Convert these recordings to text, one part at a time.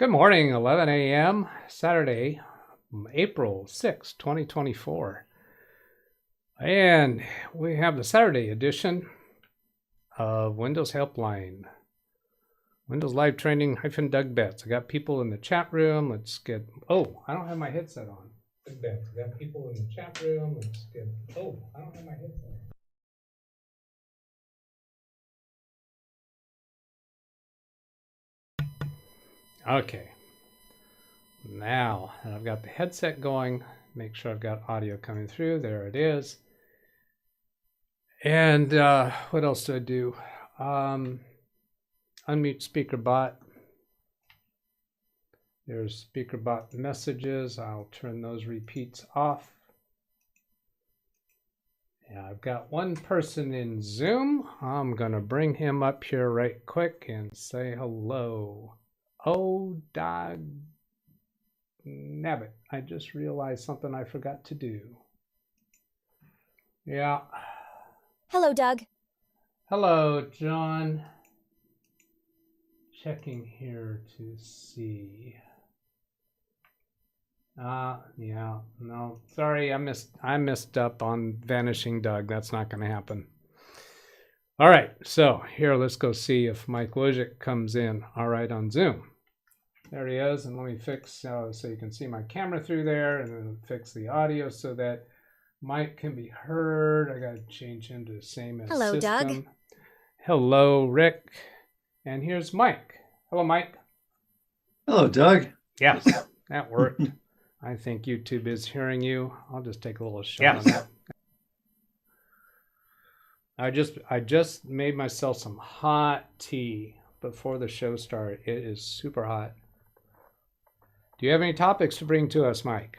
Good morning, 11 a.m. Saturday, April 6, 2024. And we have the Saturday edition of Windows Helpline. Windows Live Training-DougBetts. I got people in the chat room. Let's get, oh, I don't have my headset on. DougBetts. I got people in the chat room. Let's get, oh, I don't have my headset on. Okay. Now, I've got the headset going. Make sure I've got audio coming through. There it is. And what else do I do? Unmute speaker bot. There's speaker bot messages. I'll turn those repeats off. Yeah, I've got one person in Zoom. I'm going to bring him up here right quick and say hello. Oh, Doug Nabbit. I just realized something I forgot to do. Yeah. Hello, Doug. Hello, John. Checking here to see. Yeah, no, sorry, I missed up on Vanishing Doug. That's not going to happen. All right, so here, let's go see if Mike Wojcik comes in. All right, on Zoom. There he is, and let me fix so you can see my camera through there, and then fix the audio so that Mike can be heard. I got to change him to the same as Hello, system. Doug. Hello, Rick. And here's Mike. Hello, Mike. Hello, Doug. Yes, that worked. I think YouTube is hearing you. I'll just take a little shot on that. I just made myself some hot tea before the show started. It is super hot. Do you have any topics to bring to us, Mike?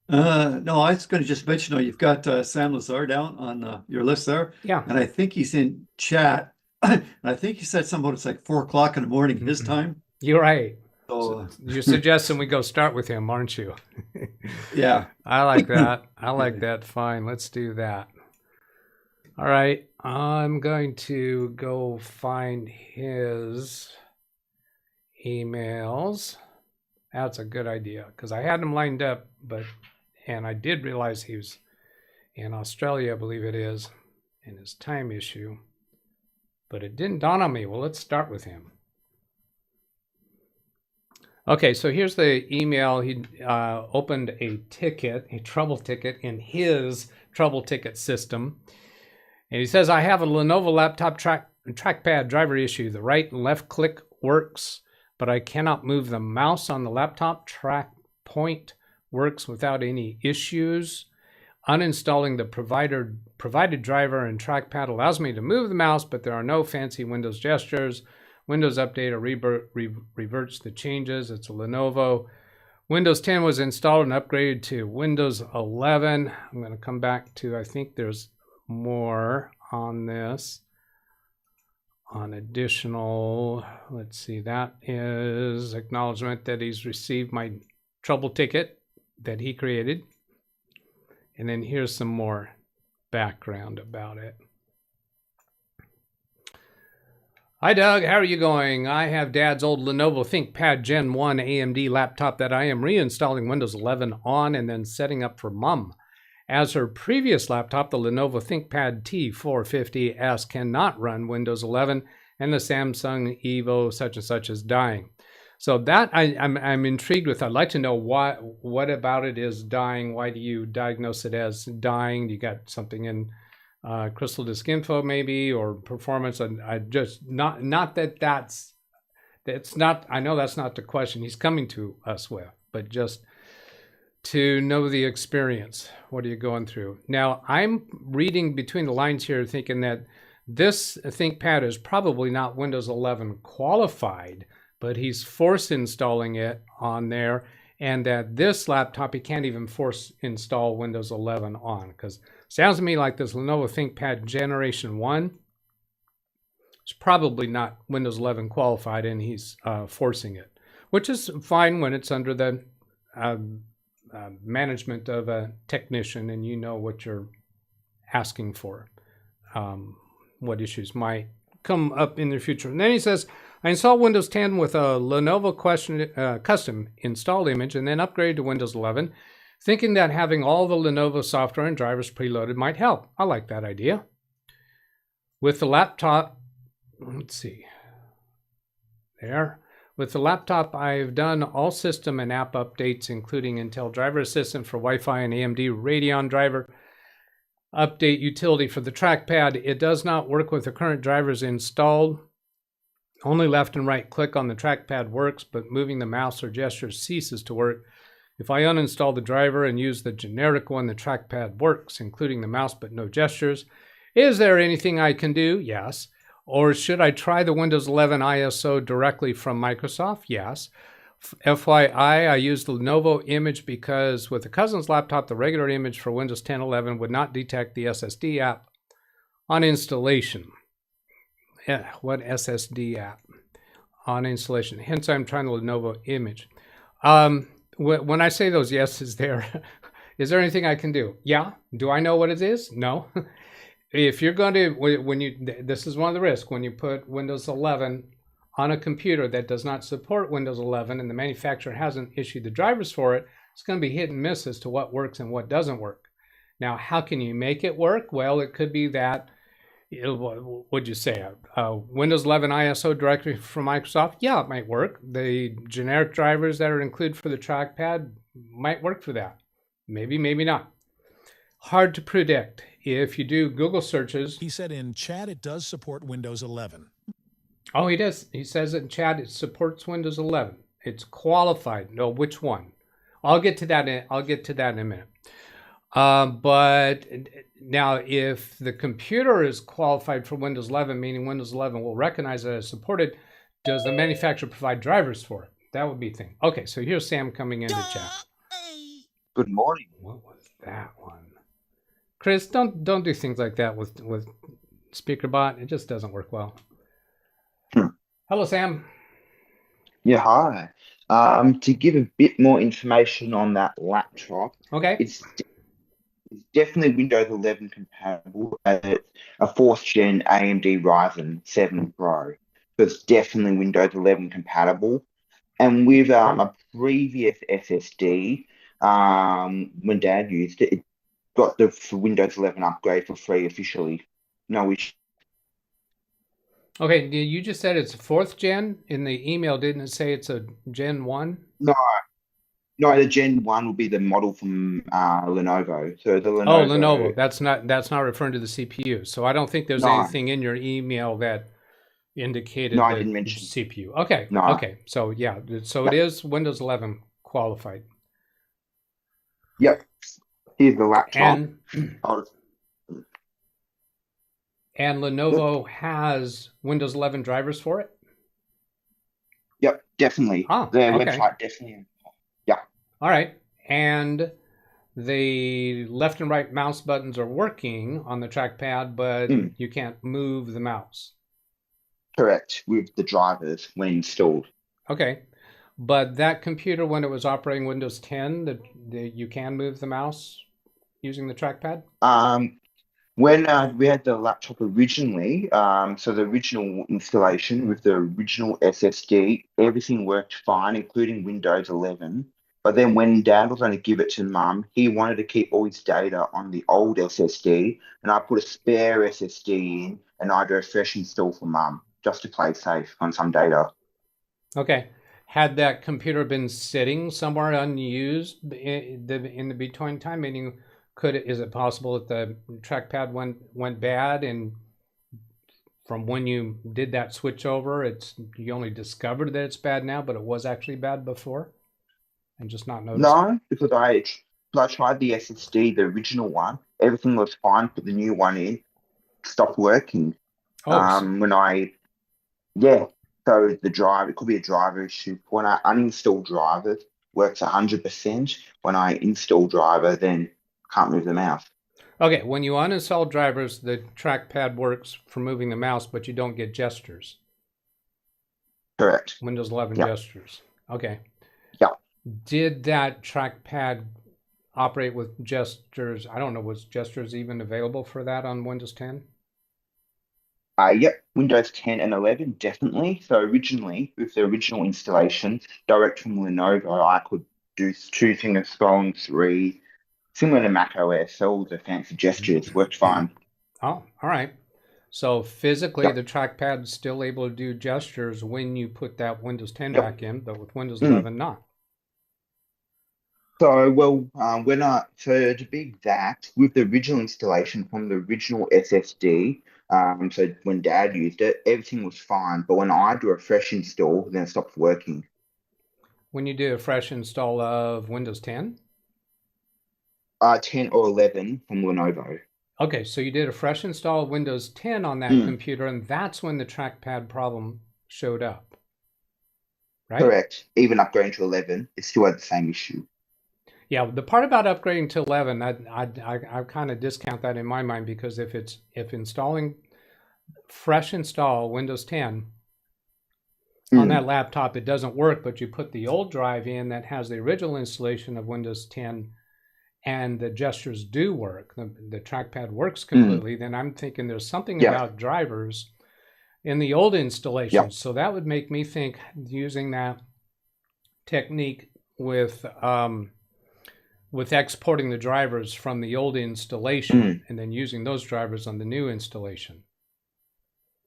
No, I was going to just mention, you've got Sam Lazar down on your list there. Yeah. And I think he's in chat. And I think he said something, it's like 4 o'clock in the morning his time. You're right. So, you're suggesting we go start with him, aren't you? Yeah. I like that. I like that. Fine. Let's do that. All right. I'm going to go find his emails. That's a good idea because I had him lined up, and I did realize he was in Australia, I believe it is, in his time issue, but it didn't dawn on me. Well, let's start with him. Okay, so here's the email. He opened a trouble ticket in his trouble ticket system. And he says, I have a Lenovo laptop trackpad driver issue. The right and left click works, but I cannot move the mouse on the laptop. Track point works without any issues. Uninstalling the provided driver and trackpad allows me to move the mouse, but there are no fancy Windows gestures. Windows Update or reverts the changes. It's a Lenovo. Windows 10 was installed and upgraded to Windows 11. I'm going to come back to, I think there's more on this. On additional, let's see, that is acknowledgement that he's received my trouble ticket that he created. And then here's some more background about it. Hi, Doug. How are you going? I have Dad's old Lenovo ThinkPad Gen 1 AMD laptop that I am reinstalling Windows 11 on and then setting up for Mom. As her previous laptop, the Lenovo ThinkPad T450S cannot run Windows 11, and the Samsung Evo such and such is dying. So that I'm intrigued with. I'd like to know what about it is dying. Why do you diagnose it as dying? Do you got something in Crystal Disk Info maybe, or performance? And I just not that that's not. I know that's not the question he's coming to us with, but just to know the experience. What are you going through? Now, I'm reading between the lines here thinking that this ThinkPad is probably not Windows 11 qualified, but he's force installing it on there, and that this laptop he can't even force install Windows 11 on, because it sounds to me like this Lenovo ThinkPad Generation 1 is probably not Windows 11 qualified, and he's forcing it, which is fine when it's under the management of a technician and you know what you're asking for, what issues might come up in the future. And then he says, I installed Windows 10 with a Lenovo custom installed image and then upgraded to Windows 11, thinking that having all the Lenovo software and drivers preloaded might help. I like that idea. With the laptop, let's see, there. With the laptop, I've done all system and app updates, including Intel Driver Assistant for Wi-Fi and AMD Radeon driver. Update utility for the trackpad. It does not work with the current drivers installed. Only left and right click on the trackpad works, but moving the mouse or gestures ceases to work. If I uninstall the driver and use the generic one, the trackpad works, including the mouse, but no gestures. Is there anything I can do? Yes. Or should I try the Windows 11 ISO directly from Microsoft? Yes. FYI, I used the Lenovo image because with the cousin's laptop, the regular image for Windows 10 11 would not detect the SSD app on installation. Yeah, what SSD app on installation? Hence, I'm trying the Lenovo image. When I say those yeses there, is there anything I can do? Yeah. Do I know what it is? No. If you're going to, this is one of the risks, when you put Windows 11 on a computer that does not support Windows 11 and the manufacturer hasn't issued the drivers for it, it's going to be hit and miss as to what works and what doesn't work. Now, how can you make it work? Well, it could be that, what'd you say, Windows 11 ISO directly from Microsoft? Yeah, it might work. The generic drivers that are included for the trackpad might work for that. Maybe, maybe not. Hard to predict. If you do Google searches. He said in chat it does support Windows 11. Oh, he does. He says in chat it supports Windows 11. It's qualified. No, which one? I'll get to that in a minute. But now, if the computer is qualified for Windows 11, meaning Windows 11 will recognize it as supported, does the manufacturer provide drivers for it? That would be the thing. Okay, so here's Sam coming into chat. Good morning. What was that one? Chris, don't do things like that with SpeakerBot. It just doesn't work well. Hello, Sam. Yeah, hi. To give a bit more information on that laptop, Okay. it's definitely Windows 11 compatible. It's a 4th gen AMD Ryzen 7 Pro. So it's definitely Windows 11 compatible. And with a previous SSD, when Dad used it, it got the Windows 11 upgrade for free officially. No issue. Okay, you just said it's a 4th gen. In the email, didn't it say it's a Gen 1? No, the Gen 1 will be the model from Lenovo. So the Lenovo. Oh, Lenovo. That's not referring to the CPU. So I don't think there's anything in your email that indicated I the didn't mention CPU. Okay. No. Okay. So yeah. So it is Windows 11 qualified. Yep. Here's the laptop. And Lenovo has Windows 11 drivers for it? Yep, definitely. Their website definitely. Yeah. All right. And the left and right mouse buttons are working on the trackpad, but you can't move the mouse. Correct, with the drivers when installed. Okay. But that computer, when it was operating Windows 10, you can move the mouse using the trackpad? When we had the laptop originally, so the original installation with the original SSD, everything worked fine, including Windows 11. But then when Dad was going to give it to Mum, he wanted to keep all his data on the old SSD, and I put a spare SSD in, and I did a fresh install for Mum, just to play safe on some data. Okay. Had that computer been sitting somewhere unused in the between time, meaning is it possible that the trackpad went bad, and from when you did that switch over, you only discovered that it's bad now, but it was actually bad before, and just not noticed? No, because I tried the SSD, the original one. Everything was fine. Put the new one in, stopped working. So the drive, it could be a driver issue. When I uninstall drivers, works 100%. When I install driver, then can't move the mouse. Okay, when you uninstall drivers, the trackpad works for moving the mouse, but you don't get gestures. Correct. Windows 11 gestures. Okay. Yeah. Did that trackpad operate with gestures? I don't know, was gestures even available for that on Windows 10? Yep, Windows 10 and 11, definitely. So originally, with the original installation, direct from Lenovo, I could do 2 finger scroll 3, similar to Mac OS. So all the fancy gestures worked fine. Oh, all right. So physically, Yep. the trackpad's still able to do gestures when you put that Windows 10 Yep. back in, but with Windows 11 not. So, well, so to be exact, with the original installation from the original SSD, so when Dad used it, everything was fine. But when I do a fresh install, then it stops working. When you do a fresh install of Windows 10? 10 or 11 from Lenovo. Okay, so you did a fresh install of Windows 10 on that computer, and that's when the trackpad problem showed up, right? Correct. Even upgrading to 11, it still had the same issue. Yeah, the part about upgrading to 11, I kind of discount that in my mind, because if installing fresh install Windows 10 on that laptop, it doesn't work, but you put the old drive in that has the original installation of Windows 10 and the gestures do work, the trackpad works completely, then I'm thinking there's something about drivers in the old installation. So that would make me think using that technique with exporting the drivers from the old installation and then using those drivers on the new installation.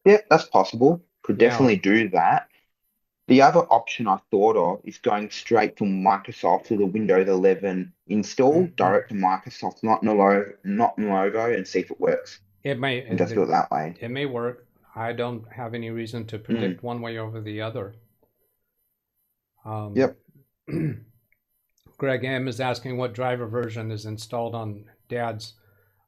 Yeah, that's possible. Could definitely do that. The other option I thought of is going straight from Microsoft to the Windows 11 install, direct to Microsoft, not Lenovo, and see if it works. It may, And just do it that way. It may work. I don't have any reason to predict one way over the other. Yep. Greg M is asking what driver version is installed on Dad's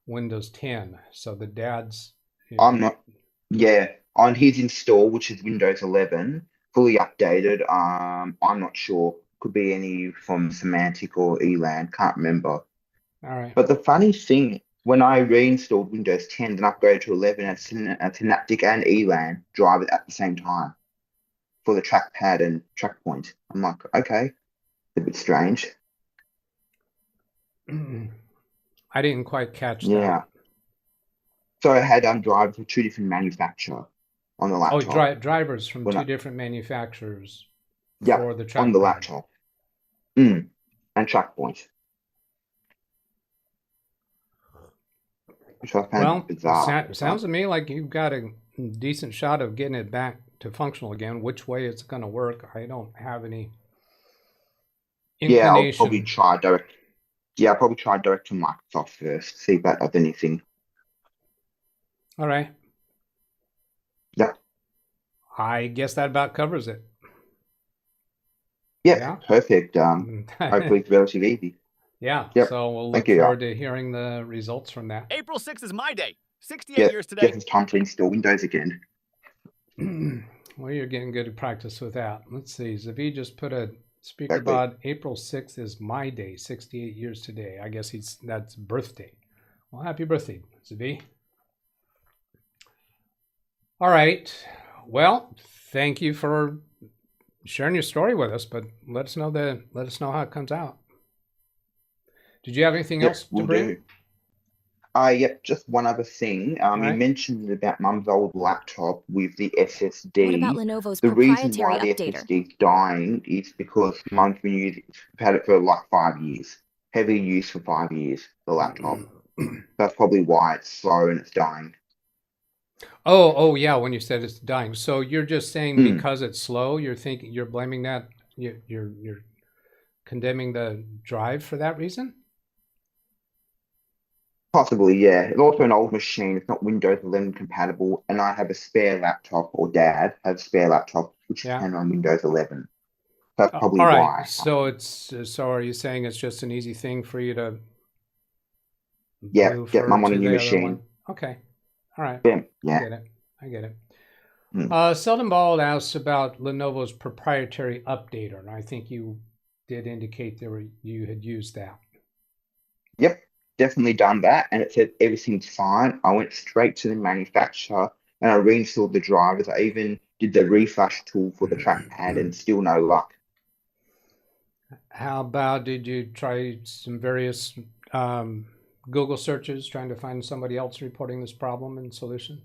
Windows 10. So the Dad's... I'm not... Yeah, on his install, which is Windows 11, fully updated, I'm not sure. Could be any from Semantic or Elan, can't remember. All right. But the funny thing, when I reinstalled Windows 10 and upgraded to 11, a Synaptic and Elan drivers at the same time for the trackpad and track point. I'm like, okay, a bit strange. I didn't quite catch that. So I had drivers for 2 different manufacturers on the laptop. Oh, drivers from 2 different manufacturers for the trackpad. On the laptop. And track point. Which I found bizarre. Sounds to me like you've got a decent shot of getting it back to functional again. Which way it's going to work, I don't have any inclination. Yeah, I'll probably try direct. Yeah, I'll probably try direct to Microsoft first, see if that does anything. All right. Yeah. I guess that about covers it. Yeah. Perfect. Hopefully it's relatively easy. Yeah. Yep. So we'll look forward to hearing the results from that. April 6th is my day. 68 years today. Guess it's time to install Windows again. Well, you're getting good at practice with that. Let's see. Zavi just put a speaker bod. April 6th is my day. 68 years today. I guess that's birthday. Well, happy birthday, Zavi. All right. Well, thank you for sharing your story with us, but let us know how it comes out. Did you have anything else to bring? Yep, just one other thing. You mentioned about Mum's old laptop with the SSD. What about Lenovo's the proprietary reason why updater? The SSD is dying is because Mum's had it for like 5 years. Heavy use for 5 years, the laptop. That's probably why it's slow and it's dying. Oh yeah, when you said it's dying. So you're just saying because it's slow, you're blaming that, you're condemning the drive for that reason? Possibly, yeah. It's also an old machine. It's not Windows 11 compatible, and I have a spare laptop, or Dad has a spare laptop, which can run Windows 11. That's probably why. So are you saying it's just an easy thing for you to get Mum on a new machine? Okay. All right. Yeah. I get it. Seldom Bald asks about Lenovo's proprietary updater, and I think you did indicate you had used that. Yep, definitely done that, and it said everything's fine. I went straight to the manufacturer and I reinstalled the drivers. I even did the refresh tool for the trackpad, and still no luck. How about, did you try some various Google searches trying to find somebody else reporting this problem and solution?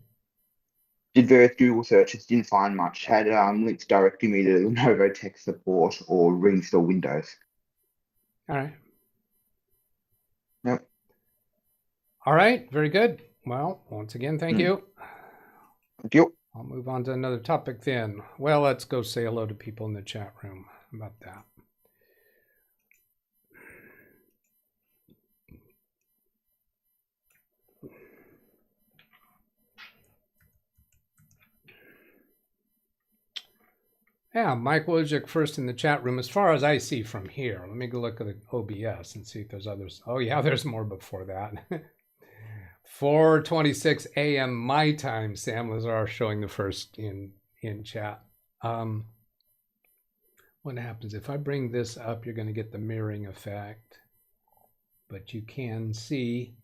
Did various Google searches, didn't find much. Had links directing me to Lenovo tech support or reinstall Windows. All right. Yep. All right. Very good. Well, once again, thank you. Thank you. I'll move on to another topic then. Well, let's go say hello to people in the chat room. How about that? Yeah, Mike Wojcik first in the chat room. As far as I see from here, let me go look at the OBS and see if there's others. Oh yeah, there's more before that. 4:26 a.m. my time. Sam Lazar showing the first in chat. What happens if I bring this up? You're going to get the mirroring effect, but you can see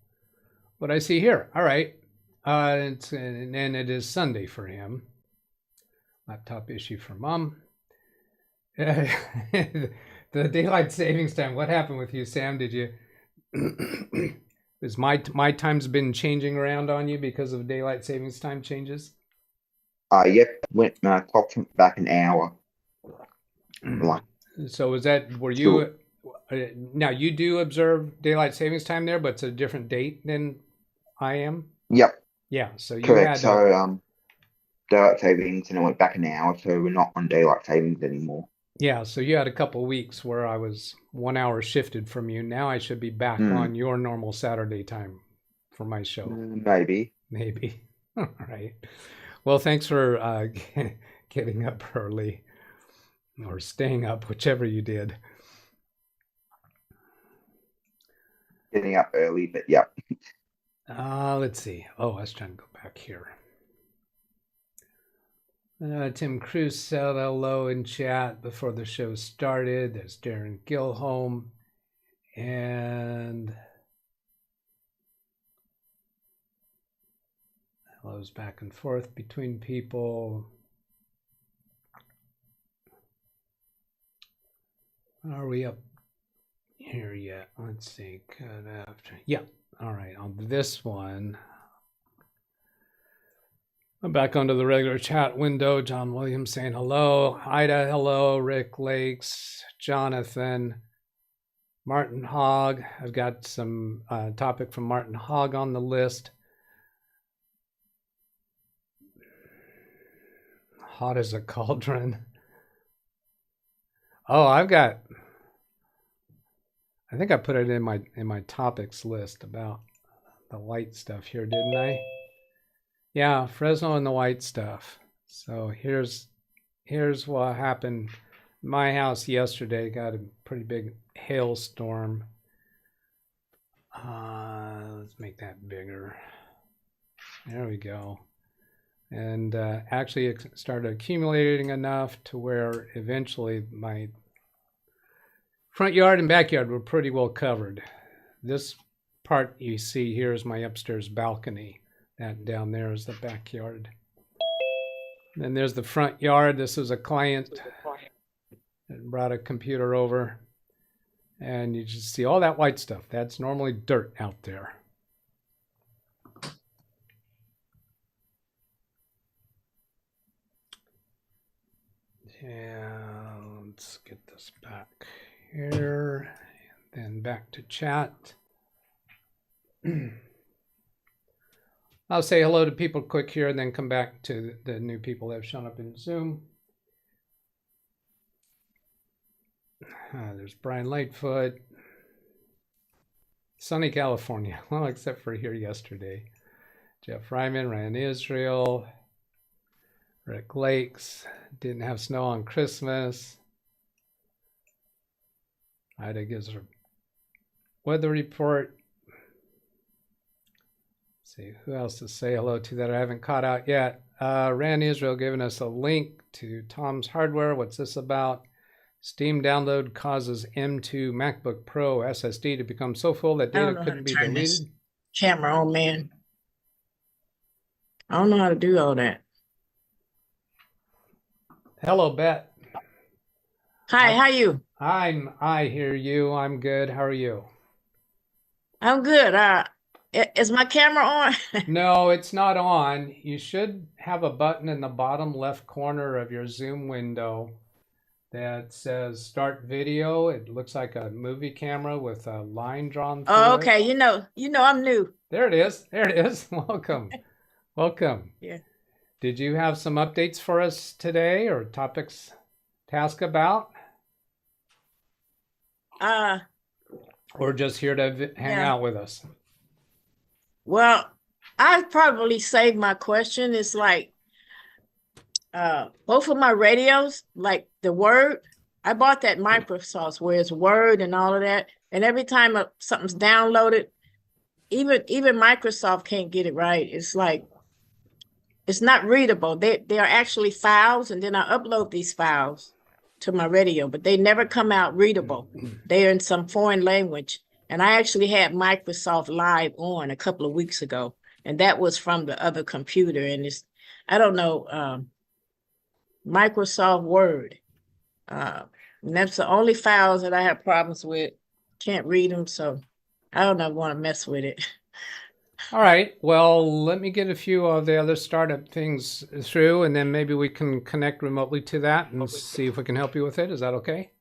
what I see here. All right, and it is Sunday for him. Laptop issue for mom. The daylight savings time. What happened with you, Sam? Did you? Is my time's been changing around on you because of daylight savings time changes? Yep. Went clocked back an hour. So is that were you? Now you do observe daylight savings time there, but it's a different date than I am. Yep. Yeah. So you Correct. had So daylight savings, and it went back an hour, so we're not on daylight savings anymore. Yeah, so you had a couple of weeks where I was 1 hour shifted from you. Now I should be back on your normal Saturday time for my show. Maybe. All right. Well, thanks for getting up early or staying up, whichever you did. Getting up early, but yeah. Let's see. Oh, I was trying to go back here. Tim Cruz said hello in chat before the show started. There's Darren Gilholm. And hellos back and forth between people. Are we up here yet? Let's see. Cut after. Yeah. All right. On this one. I'm back onto the regular chat window. John Williams saying hello. Ida, hello. Rick Lakes, Jonathan, Martin Hogg. I've got some topic from Martin Hogg on the list. Hot as a cauldron. Oh, I think I put it in my topics list about the white stuff here, didn't I? Yeah, Fresno and the white stuff. So here's what happened. My house yesterday got a pretty big hailstorm. Let's make that bigger. There we go. And actually it started accumulating enough to where eventually my front yard and backyard were pretty well covered. This part you see here is my upstairs balcony. That down there is the backyard. Then there's the front yard. This is a client that brought a computer over. And you just see all that white stuff. That's normally dirt out there. Yeah, let's get this back here. And then back to chat. I'll say hello to people quick here and then come back to the new people that have shown up in Zoom. There's Brian Lightfoot. Sunny California. Well, except for here yesterday. Jeff Ryman, Ryan Israel. Rick Lakes. Didn't have snow on Christmas. Ida gives her weather report. See who else to say hello to that I haven't caught out yet. Rand Israel giving us a link to Tom's Hardware. What's this about? Steam download causes M2 MacBook Pro SSD to become so full that data couldn't be deleted. This camera on, man. I don't know how to do all that. Hello, Bet. Hi, how you? I hear you. I'm good. How are you? I'm good. Is my camera on? No, it's not on. You should have a button in the bottom left corner of your Zoom window that says start video. It looks like a movie camera with a line drawn through Oh, it. okay. You know, I'm new. There it is. There it is. Welcome. Welcome. Yeah. Did you have some updates for us today or topics to ask about? Or just here to hang out with us? Well, I'd probably save my question. It's like both of my radios, like the Word, I bought that Microsoft where it's Word and all of that. And every time something's downloaded, even Microsoft can't get it right. It's like, it's not readable. They are actually files, and then I upload these files to my radio, but they never come out readable. They're in some foreign language. And I actually had Microsoft Live on a couple of weeks ago, and that was from the other computer. And it's, I don't know, Microsoft Word. And that's the only files that I have problems with. Can't read them, so I don't know, want to mess with it. All right. Well, let me get a few of the other startup things through, and then maybe we can connect remotely to that and see if we can help you with it. Is that okay?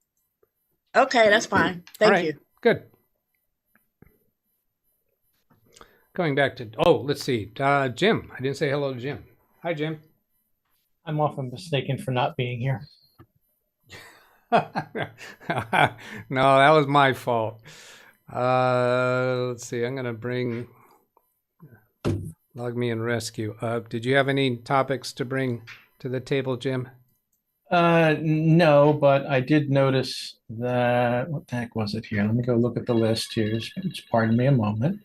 Okay, that's fine. Thank you. Good. Going back to, let's see. Jim. I didn't say hello to Jim. Hi, Jim. I'm often mistaken for not being here. No, that was my fault. Let's see. I'm going to log me and rescue up. Did you have any topics to bring to the table, Jim? No, but I did notice that, what the heck was it here? Let me go look at the list here. Just pardon me a moment.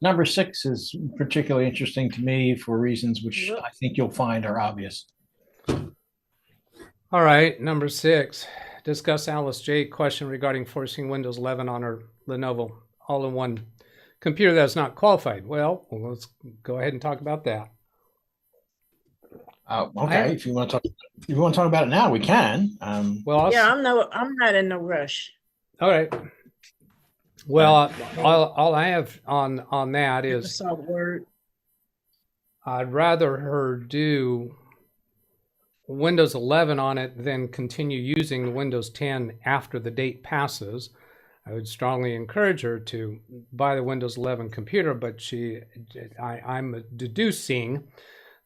Number 6 is particularly interesting to me for reasons which I think you'll find are obvious. All right, number 6. Discuss Alice J. question regarding forcing Windows 11 on her Lenovo all-in-one computer that's not qualified. Well, let's go ahead and talk about that. Okay, if you want to talk about it now, we can. Well, I'm not in no rush. All right. Well, all I have on that is Word. I'd rather her do Windows 11 on it than continue using the Windows 10 after the date passes. I would strongly encourage her to buy the Windows 11 computer, but I'm deducing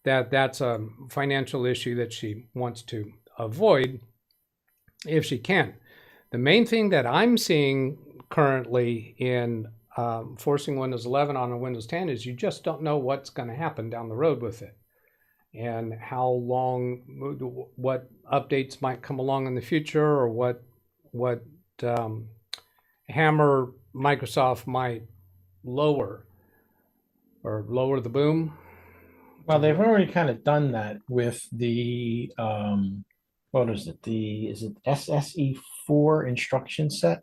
that that's a financial issue that she wants to avoid if she can. The main thing that I'm seeing currently in forcing Windows 11 on a Windows 10 is you just don't know what's going to happen down the road with it, and how long, what updates might come along in the future, or what hammer Microsoft might lower the boom. Well, they've already kind of done that with the what is it? Is it SSE4 instruction set?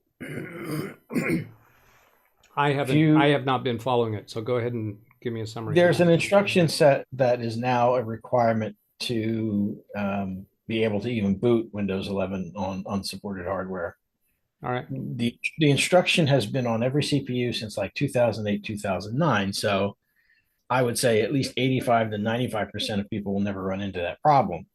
I have not been following it, so go ahead and give me a summary. There's an instruction set that is now a requirement to be able to even boot Windows 11 on unsupported hardware. All right. The instruction has been on every CPU since like 2008, 2009. So I would say at least 85 to 95% of people will never run into that problem.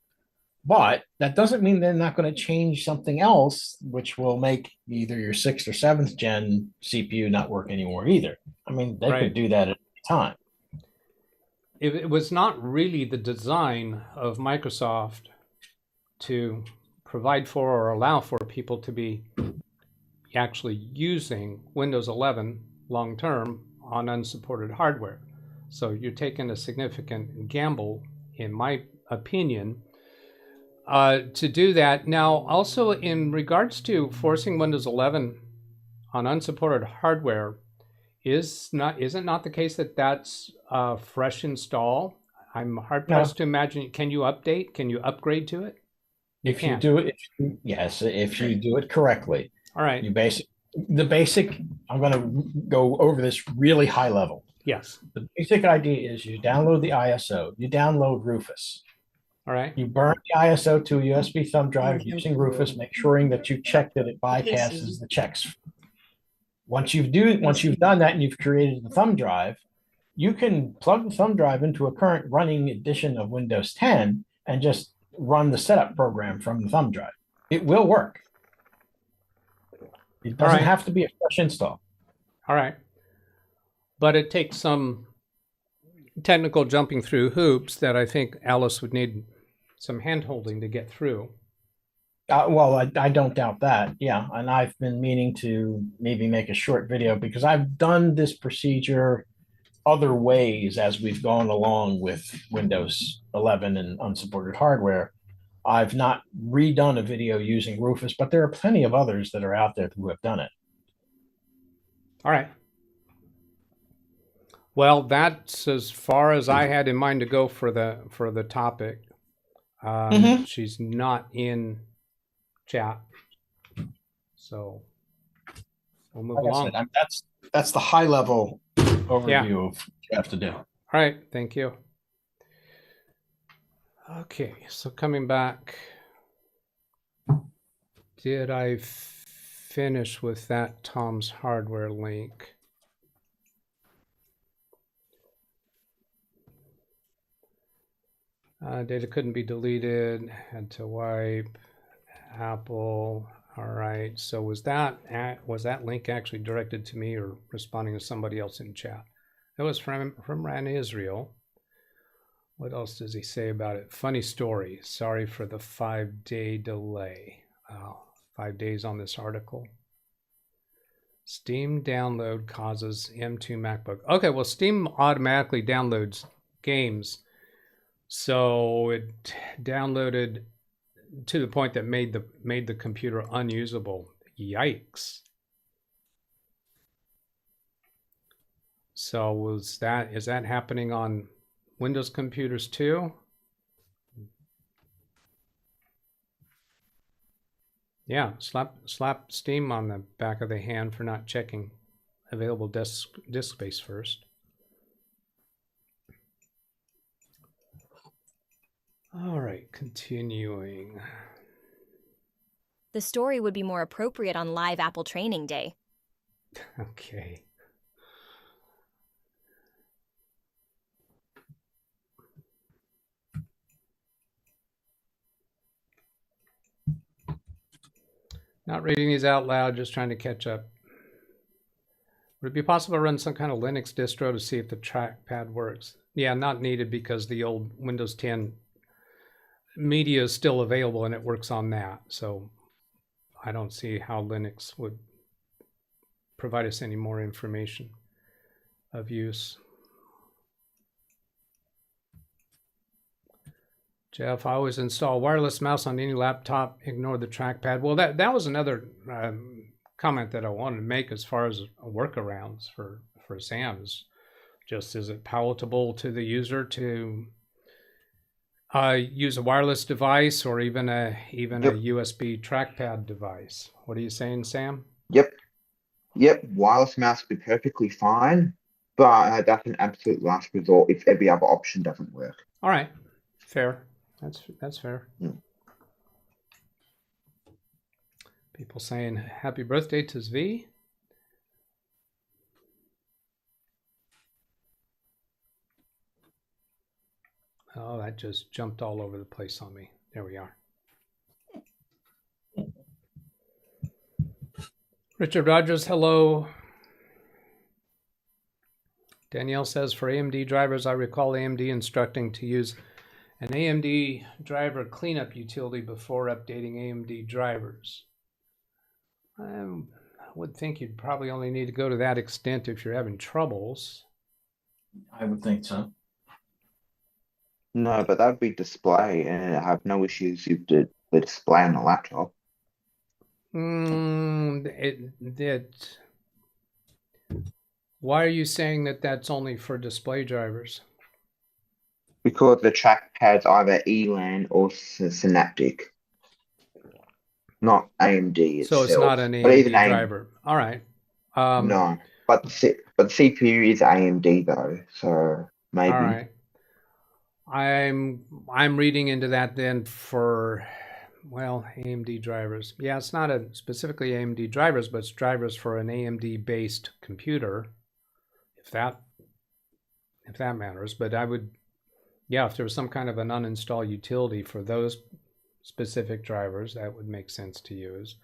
But that doesn't mean they're not going to change something else, which will make either your 6th or 7th gen CPU not work anymore either. I mean, they could do that at any time. It was not really the design of Microsoft to provide for or allow for people to be actually using Windows 11 long-term on unsupported hardware. So you're taking a significant gamble, in my opinion, to do that. Now, also in regards to forcing Windows 11 on unsupported hardware, is it not the case that that's a fresh install? I'm hard pressed to imagine. Can you update? Can you upgrade to it? If you do it correctly. All right. I'm going to go over this really high level. Yes. The basic idea is you download the ISO, you download Rufus. All right. You burn the ISO to a USB thumb drive using Rufus, make sure that you check that it bypasses the checks. Once you've done that and you've created the thumb drive, you can plug the thumb drive into a current running edition of Windows 10 and just run the setup program from the thumb drive. It will work. It doesn't have to be a fresh install. All right. But it takes some technical jumping through hoops that I think Alice would need some hand-holding to get through. Well, I don't doubt that. Yeah. And I've been meaning to maybe make a short video because I've done this procedure other ways as we've gone along with Windows 11 and unsupported hardware. I've not redone a video using Rufus, but there are plenty of others that are out there who have done it. All right. Well, that's as far as I had in mind to go for the topic. She's not in chat, so we'll move along. That's the high level overview of what you have to do. All right, thank you. Okay, so coming back, did I finish with that Tom's Hardware link? Data couldn't be deleted, had to wipe. Apple. All right. So was that link actually directed to me or responding to somebody else in chat? That was from Ran Israel. What else does he say about it? Funny story. Sorry for the 5-day delay. 5 days on this article. Steam download causes M2 MacBook. Okay, well, Steam automatically downloads games. So it downloaded to the point that made the computer unusable. Yikes. So is that happening on Windows computers too? Yeah, slap Steam on the back of the hand for not checking available disk space first. All right, continuing. The story would be more appropriate on live Apple Training Day. Okay. Not reading these out loud, just trying to catch up. Would it be possible to run some kind of Linux distro to see if the trackpad works? Yeah, not needed because the old Windows 10 media is still available and it works on that. So I don't see how Linux would provide us any more information of use. Jeff, I always install wireless mouse on any laptop, ignore the trackpad. Well, that was another comment that I wanted to make as far as workarounds for Sam. Is it palatable to the user to use a wireless device or even a USB trackpad device? What are you saying, Sam? Yep. Wireless mouse would be perfectly fine, but that's an absolute last resort if every other option doesn't work. All right, fair. That's fair. Yeah. People saying happy birthday to Zvi. Oh, that just jumped all over the place on me. There we are. Richard Rogers, hello. Danielle says, for AMD drivers, I recall AMD instructing to use an AMD driver cleanup utility before updating AMD drivers. I would think you'd probably only need to go to that extent if you're having troubles. I would think so. No, but that would be display, and I have no issues with the display on the laptop. Why are you saying that that's only for display drivers? Because the trackpad's either ELAN or Synaptic, not AMD itself. So it's not an AMD driver. All right. No, but the CPU is AMD though, so maybe. All right. I'm reading into that then for well, AMD drivers. Yeah, it's not specifically AMD drivers, but it's drivers for an AMD-based computer, if that matters. But I would, yeah, if there was some kind of an uninstall utility for those specific drivers, that would make sense to use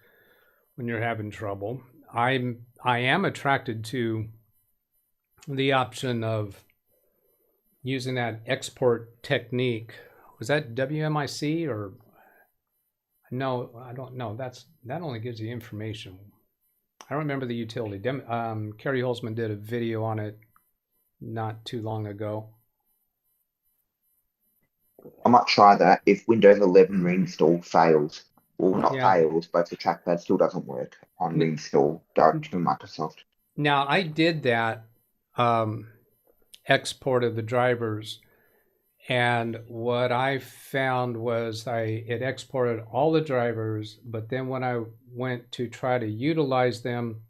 when you're having trouble. I am attracted to the option of using that export technique. Was that WMIC or no? I don't know. That only gives you information. I don't remember the utility. Kerry Holzman did a video on it not too long ago. I might try that if Windows 11 reinstall fails. Well, not fails, but the trackpad still doesn't work on reinstall direct to Microsoft. Now, I did that export of the drivers, and what I found was it exported all the drivers, but then when I went to try to utilize them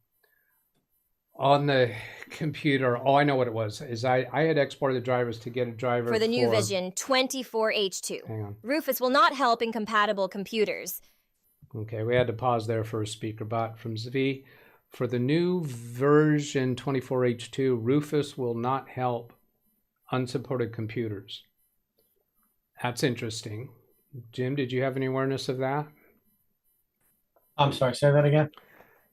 on the computer, oh, I know what it was, is I had exported the drivers to get a driver for the new Vision 24H2. Hang on. Rufus will not help incompatible computers. Okay, we had to pause there for a speaker bot from Zvi. For the new version 24H2, Rufus will not help unsupported computers. That's interesting. Jim, did you have any awareness of that? I'm sorry, say that again.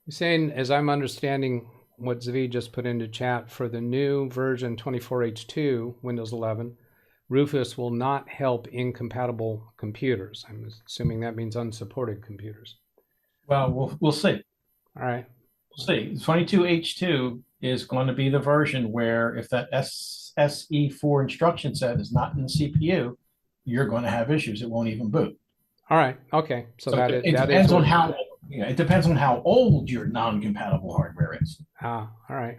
You're saying, as I'm understanding what Zvi just put into chat, for the new version 24H2, Windows 11, Rufus will not help incompatible computers. I'm assuming that means unsupported computers. Well, we'll see. All right. We'll see. 22H2 is going to be the version where if that SE4 instruction set is not in the CPU, you're going to have issues. It won't even boot. All right. Okay. So it depends on how. Yeah, it depends on how old your non-compatible hardware is. All right.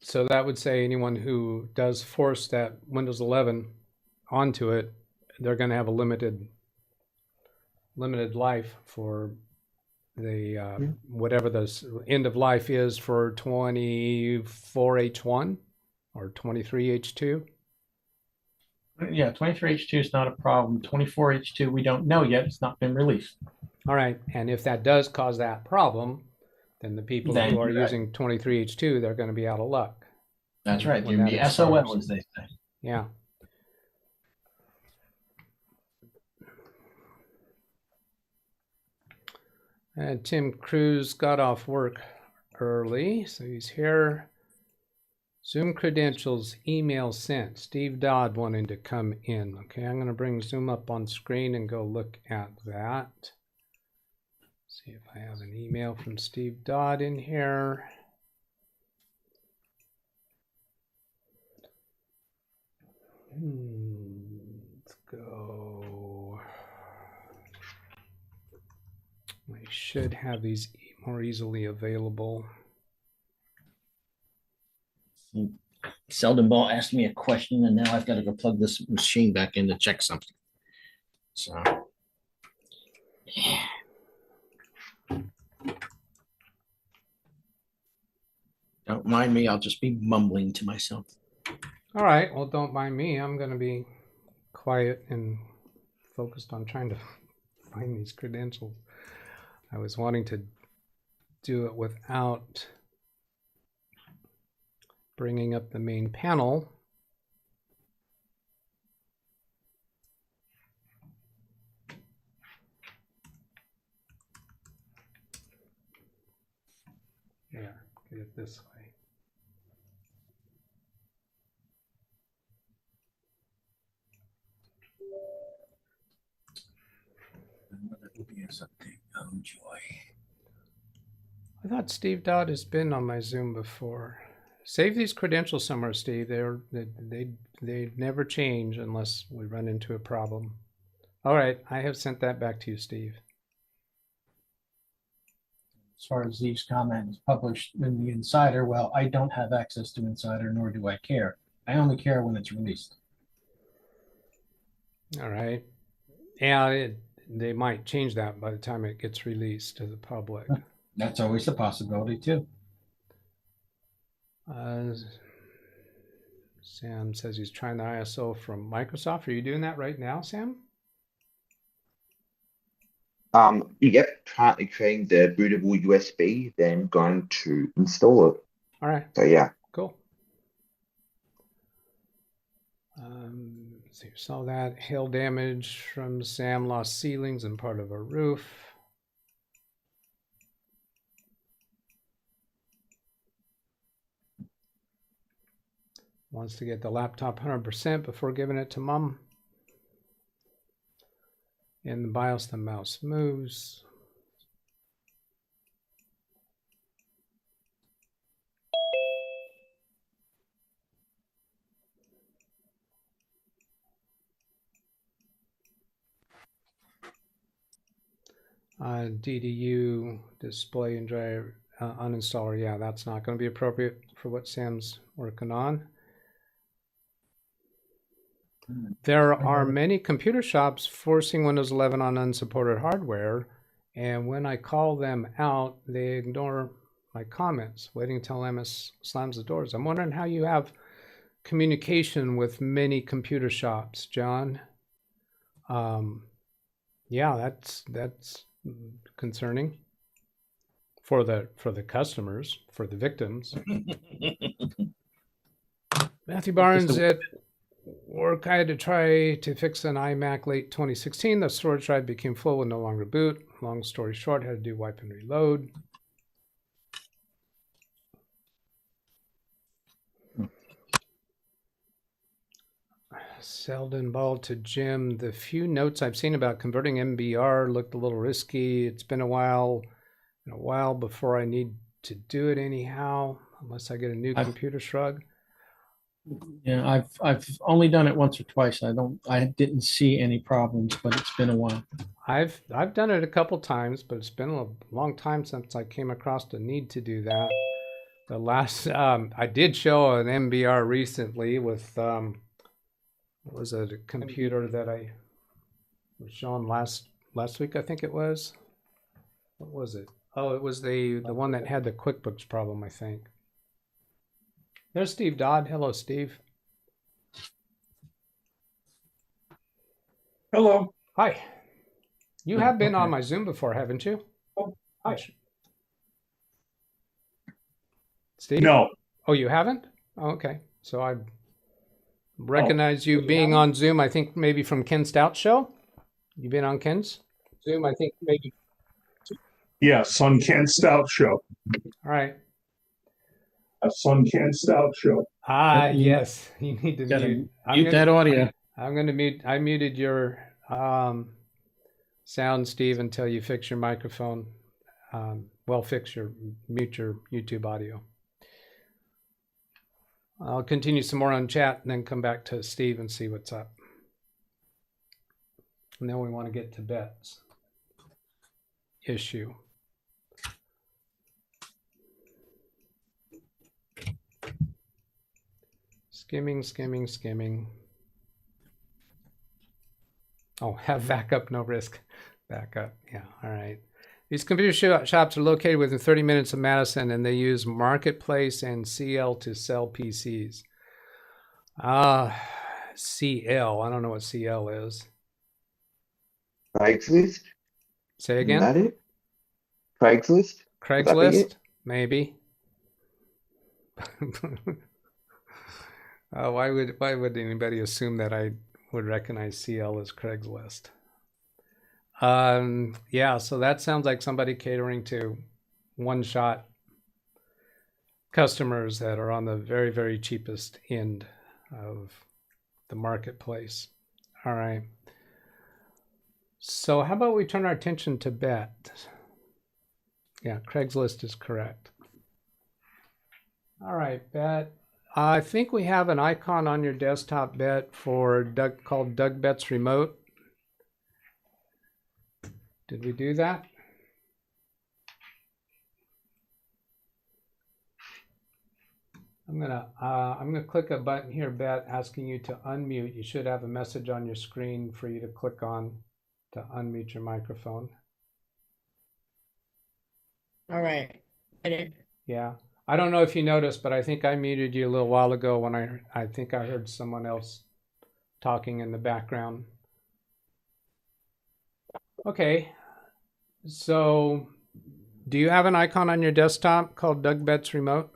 So that would say anyone who does force that Windows 11 onto it, they're going to have a limited life for the whatever the end of life is for 24H1 or 23H2. Yeah, 23H2 is not a problem. 24H2, we don't know yet. It's not been released. All right. And if that does cause that problem, then the people who are using 23H2, they're going to be out of luck. That's right. They're going to be SOL, as they say. Yeah. And Tim Cruz got off work early, so he's here. Zoom credentials, email sent. Steve Dodd wanting to come in. Okay, I'm going to bring Zoom up on screen and go look at that. See if I have an email from Steve Dodd in here. Let's go. I should have these more easily available. Seldon Ball asked me a question, and now I've got to go plug this machine back in to check something. So, yeah. Don't mind me. I'll just be mumbling to myself. All right. Well, don't mind me. I'm going to be quiet and focused on trying to find these credentials. I was wanting to do it without bringing up the main panel. Yeah, get it this way. Oh, joy. I thought Steve Dodd has been on my Zoom before. Save these credentials somewhere, Steve. They never change unless we run into a problem. All right, I have sent that back to you, Steve. As far as these comments published in the Insider, well, I don't have access to Insider, nor do I care. I only care when it's released. All right. Yeah, they might change that by the time it gets released to the public. That's always a possibility, too. Sam says he's trying the ISO from Microsoft. Are you doing that right now, Sam? Yep, currently creating the bootable USB, then going to install it. All right, So yeah. cool. So you saw that hail damage from Sam, lost ceilings and part of a roof. Wants to get the laptop 100% before giving it to mom. In the BIOS, the mouse moves. DDU display and drive uninstaller. Yeah, that's not going to be appropriate for what Sam's working on. There are many computer shops forcing Windows 11 on unsupported hardware, and when I call them out, they ignore my comments, waiting until MS slams the doors. I'm wondering how you have communication with many computer shops, John. Yeah, that's concerning for the customers, for the victims. Matthew Barnes at work, I had to try to fix an iMac late 2016. The storage drive became full and no longer boot. Long story short, had to do wipe and reload. Selden Ball to Jim. The few notes I've seen about converting MBR looked a little risky. It's been a while before I need to do it anyhow, unless I get a new computer shrug. Yeah, I've only done it once or twice. I didn't see any problems, but it's been a while. I've done it a couple times, but it's been a long time since I came across the need to do that. The last I did show an MBR recently with what was it, a computer that I was showing last week, I think it was. What was it? Oh, it was the one that had the QuickBooks problem, I think. There's Steve Dodd. Hello, Steve. Hello. Hi. You have been on my Zoom before, haven't you? Oh, hi. Steve? No. Oh, you haven't? Oh, okay. So I recognize you being on Zoom, I think maybe from Ken Stout's show. You've been on Ken's Zoom, I think maybe. Yes, on Ken Stout show. All right. That's on Ken Stout show. Yes. You need to mute. Mute that audio. I'm going to mute. I muted your sound, Steve, until you fix your microphone. Mute your YouTube audio. I'll continue some more on chat and then come back to Steve and see what's up. And then we want to get to Bet's issue. Skimming. Oh, have backup, no risk. Backup, yeah, all right. These computer shops are located within 30 minutes of Madison, and they use Marketplace and CL to sell PCs. CL, I don't know what CL is. Craigslist? Say again? Isn't that it? Craigslist? Craigslist? Maybe. Why would anybody assume that I would recognize CL as Craigslist? Yeah, so that sounds like somebody catering to one-shot customers that are on the very, very cheapest end of the marketplace. All right. So how about we turn our attention to Bet? Yeah, Craigslist is correct. All right, Bet. I think we have an icon on your desktop, Bet, called DougBetts Remote. Did we do that? I'm gonna click a button here, Bet, asking you to unmute. You should have a message on your screen for you to click on to unmute your microphone. All right. Yeah. I don't know if you noticed, but I think I muted you a little while ago when I think I heard someone else talking in the background. Okay. So, do you have an icon on your desktop called DougBetts Remote?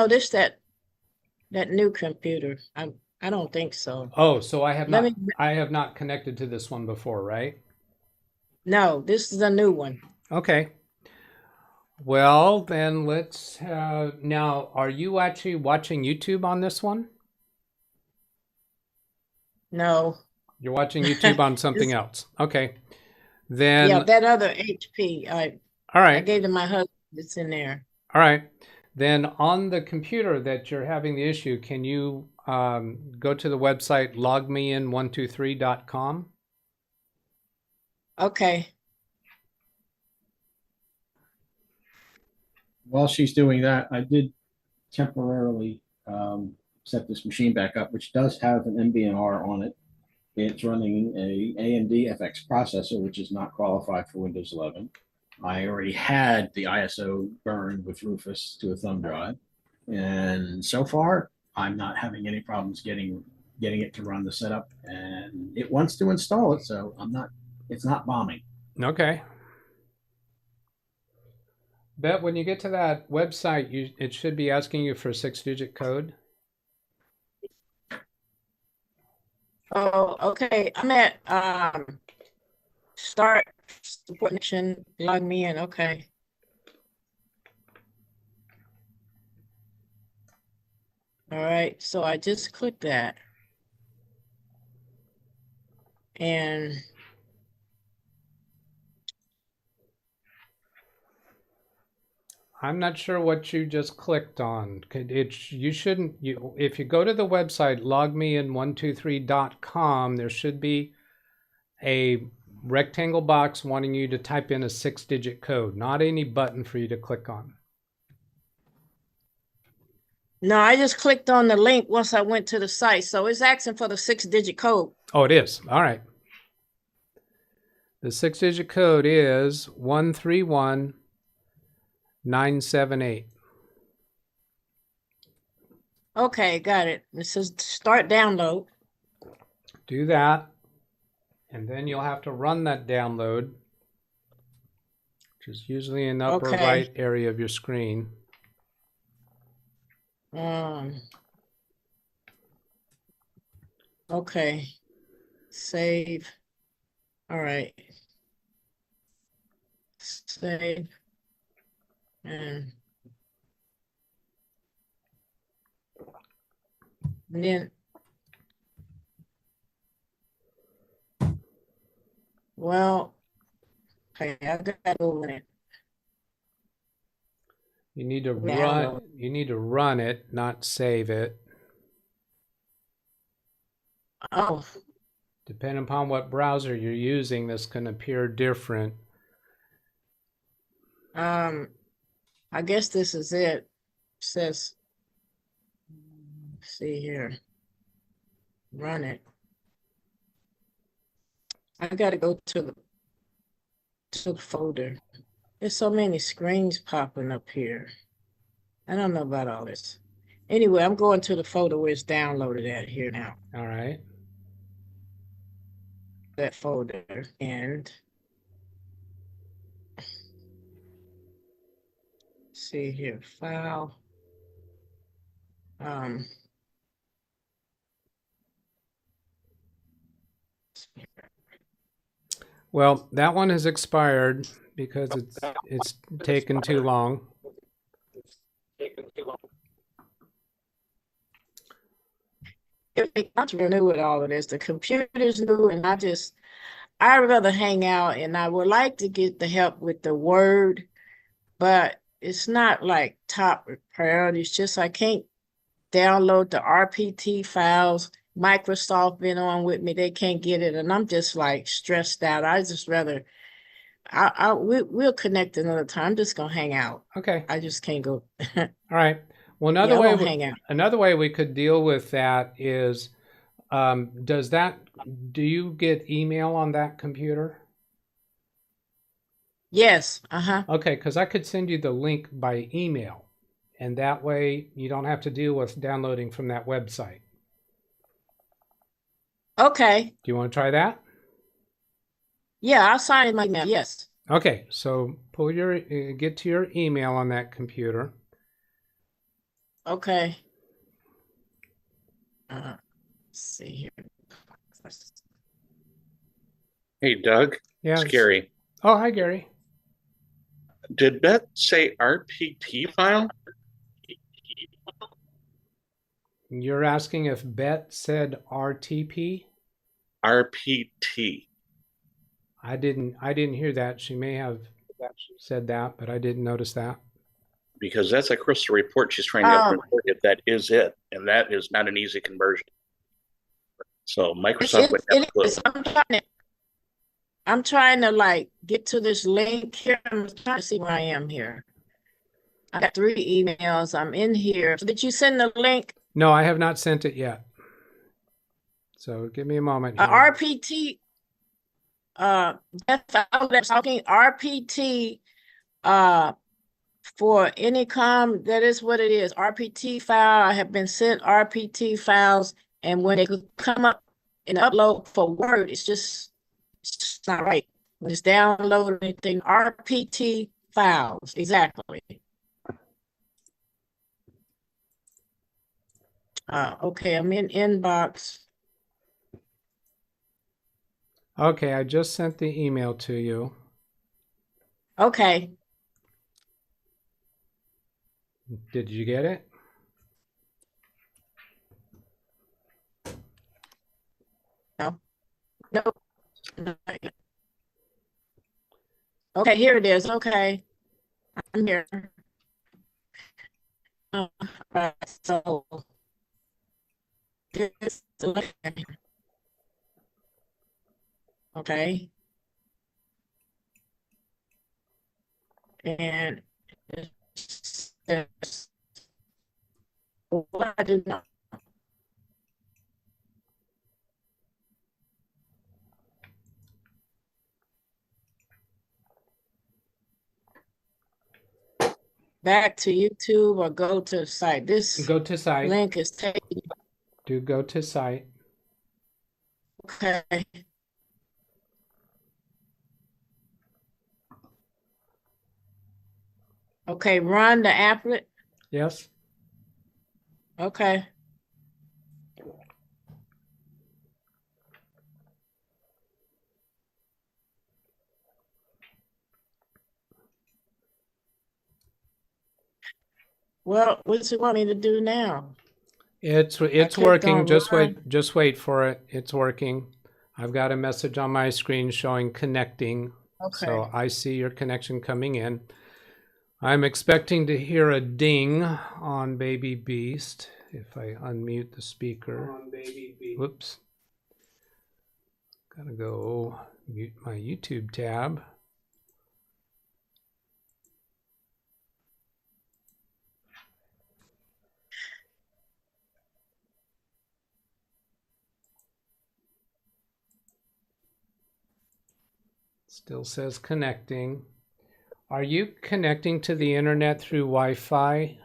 This that new computer. I don't think so. Oh, so I have Let not me. I have not connected to this one before, right? No, this is a new one. Okay. Well, then let's have now. Are you actually watching YouTube on this one? No. You're watching YouTube on something else. Okay. Then Yeah, that other HP. I all right. gave to my husband. It's in there. All right. Then on the computer that you're having the issue, can you go to the website logmein123.com? Okay. While she's doing that, I did temporarily set this machine back up, which does have an MBNR on it. It's running a AMD FX processor, which is not qualified for Windows 11. I already had the ISO burned with Rufus to a thumb drive, and so far I'm not having any problems getting it to run the setup, and it wants to install it, so it's not bombing. Okay. Bet when you get to that website, it should be asking you for a 6-digit code. Oh, okay. I'm at start support connection. Log me in. Okay. All right. So I just clicked that, and I'm not sure what you just clicked on. If you go to the website logmein123.com, there should be a rectangle box wanting you to type in a 6-digit code, not any button for you to click on. no, I just clicked on the link once I went to the site. So it's asking for the 6-digit code. Oh, it is. All right. The 6-digit code is 131978. Okay, got it. It says start download. Do that, and then you'll have to run that download, which is usually in the upper right area of your screen. Okay. Save. All right. Save. And then, well, okay, I got to go in it. You need to run it, not save it. Oh. Depending upon what browser you're using, this can appear different. I guess this is it. It says, see here, run it. I got to go to the folder. There's so many screens popping up here. I don't know about all this. Anyway, I'm going to the folder where it's downloaded at here now. All right. That folder and see here, file. Well, that one has expired because it's taken too long. I'm new with all of this. The computer's new, and I'd rather hang out, and I would like to get the help with the Word, but it's not like top priority. It's just I can't download the RPT files. Microsoft been on with me. They can't get it, and I'm just like stressed out. I just rather we'll connect another time. I'm just gonna hang out. Okay. I just can't go. All right. Well, another way we could deal with that is, do you get email on that computer? Yes. Okay, because I could send you the link by email, and that way you don't have to deal with downloading from that website. Okay. Do you want to try that? Yeah, I'll sign in my email. Yes. Okay, so get to your email on that computer. Okay. Let's see here. Hey, Doug. Yeah. It's Gary. Oh, hi, Gary. Did Beth say RPT file? You're asking if Bet said RTP? RPT. I didn't hear that. She may have said that, but I didn't notice that. Because that's a crystal report she's trying to report if that is it, and that is not an easy conversion. So Microsoft would have a clue. I'm trying to like get to this link here. I'm trying to see where I am here. I got 3 emails. I'm in here. Did you send the link? No, I have not sent it yet. So give me a moment here. RPT. That's talking RPT. For any that is what it is. RPT file. I have been sent RPT files, and when they come up and upload for Word, it's just not right. When it's download anything, RPT files, exactly. Okay, I'm in inbox. Okay, I just sent the email to you. Okay. Did you get it? No. Nope. Okay, here it is. Okay. I'm here. Right, so this okay. And what I did not. Back to YouTube or go to the site. This go to site. Link is taking. Do go to site. Okay. Okay, run the applet. Yes. Okay. Well, what does it want me to do now? It's working. Just wait for it. It's working. I've got a message on my screen showing connecting. Okay. So I see your connection coming in. I'm expecting to hear a ding on Baby Beast if I unmute the speaker. Whoops. Gotta go mute my YouTube tab. Still says connecting. Are you connecting to the internet through Wi-Fi?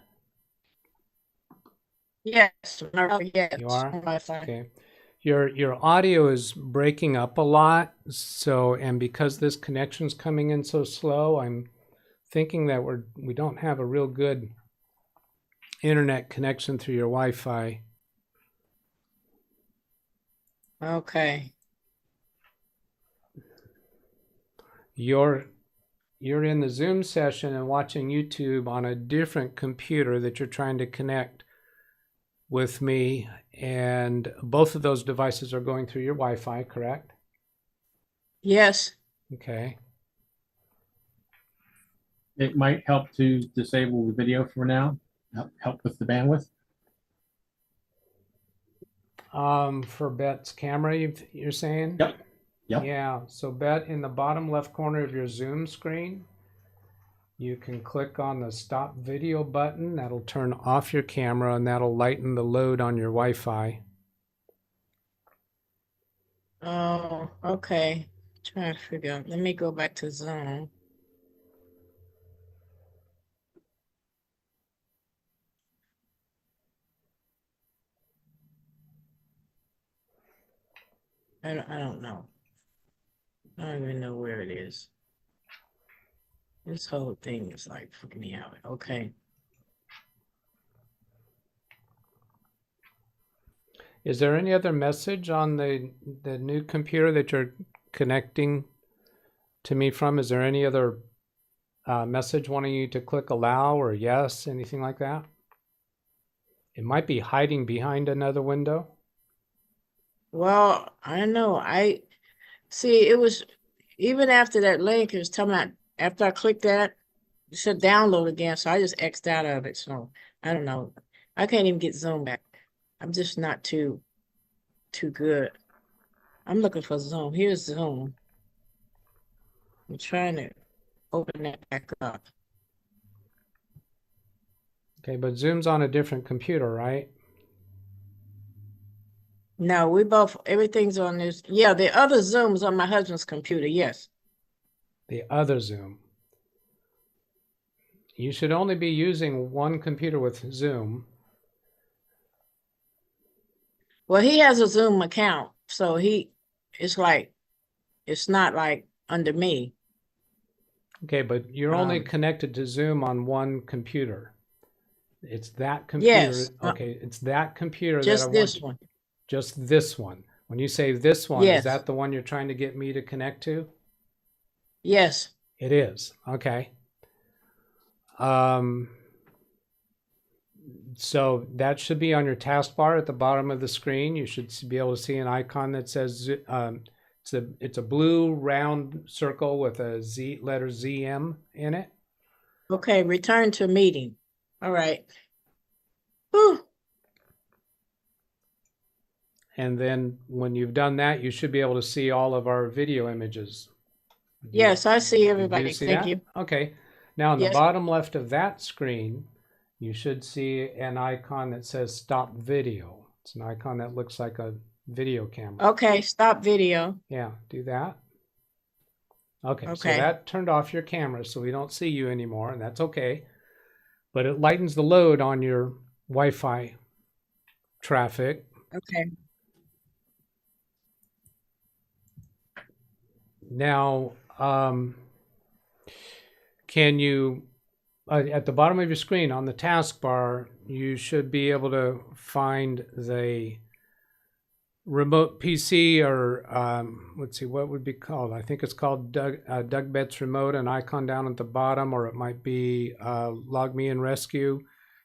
Yes. Yes. You are? Wi-Fi. Okay. Your audio is breaking up a lot, and because this connection's coming in so slow, I'm thinking that we don't have a real good internet connection through your Wi-Fi. Okay. You're in the Zoom session and watching YouTube on a different computer that you're trying to connect with me, and both of those devices are going through your Wi-Fi, correct? Yes. Okay. It might help to disable the video for now. Help with the bandwidth. For Bet's camera, you're saying? Yep. Yep. Yeah. So Bet, in the bottom left corner of your Zoom screen, you can click on the stop video button. That'll turn off your camera and that'll lighten the load on your Wi-Fi. Oh, okay. Trying to figure out. Let me go back to Zoom. I don't know. I don't even know where it is. This whole thing is like freaking me out. Okay. Is there any other message on the new computer that you're connecting to me from? Is there any other message wanting you to click allow or yes, anything like that? It might be hiding behind another window. Well, I don't know. I see it was even after that link, it was telling me after I clicked that, it said download again. So I just X'd out of it. So I don't know. I can't even get Zoom back. I'm just not too good. I'm looking for Zoom. Here's Zoom. I'm trying to open that back up. Okay, but Zoom's on a different computer, right? No, we both, everything's on this. Yeah, the other Zoom's on my husband's computer. Yes. The other Zoom. You should only be using one computer with Zoom. Well, he has a Zoom account, so it's not like under me. Okay, but you're only connected to Zoom on one computer. It's that computer. Yes. Okay, it's that computer Just that I this want. one. Just this one. When you say this one, Yes. is that the one you're trying to get me to connect to? Yes. It is. Okay. So that should be on your taskbar at the bottom of the screen. You should be able to see an icon that says it's a blue round circle with a letter ZM in it. Okay, return to meeting. All right. Whew. And then when you've done that, you should be able to see all of our video images. Yes, I see Do everybody. you see Thank that? you. Okay. Now on the Yes. bottom left of that screen, you should see an icon that says stop video. It's an icon that looks like a video camera. Okay, stop video. Yeah, do that. Okay, so Okay. that turned off your camera so we don't see you anymore, and that's okay. But it lightens the load on your Wi-Fi traffic. Okay. Now, can you, at the bottom of your screen on the taskbar, you should be able to find the remote PC or let's see, what would be called? I think it's called DougBetts Remote, an icon down at the bottom, or it might be Log Me and Rescue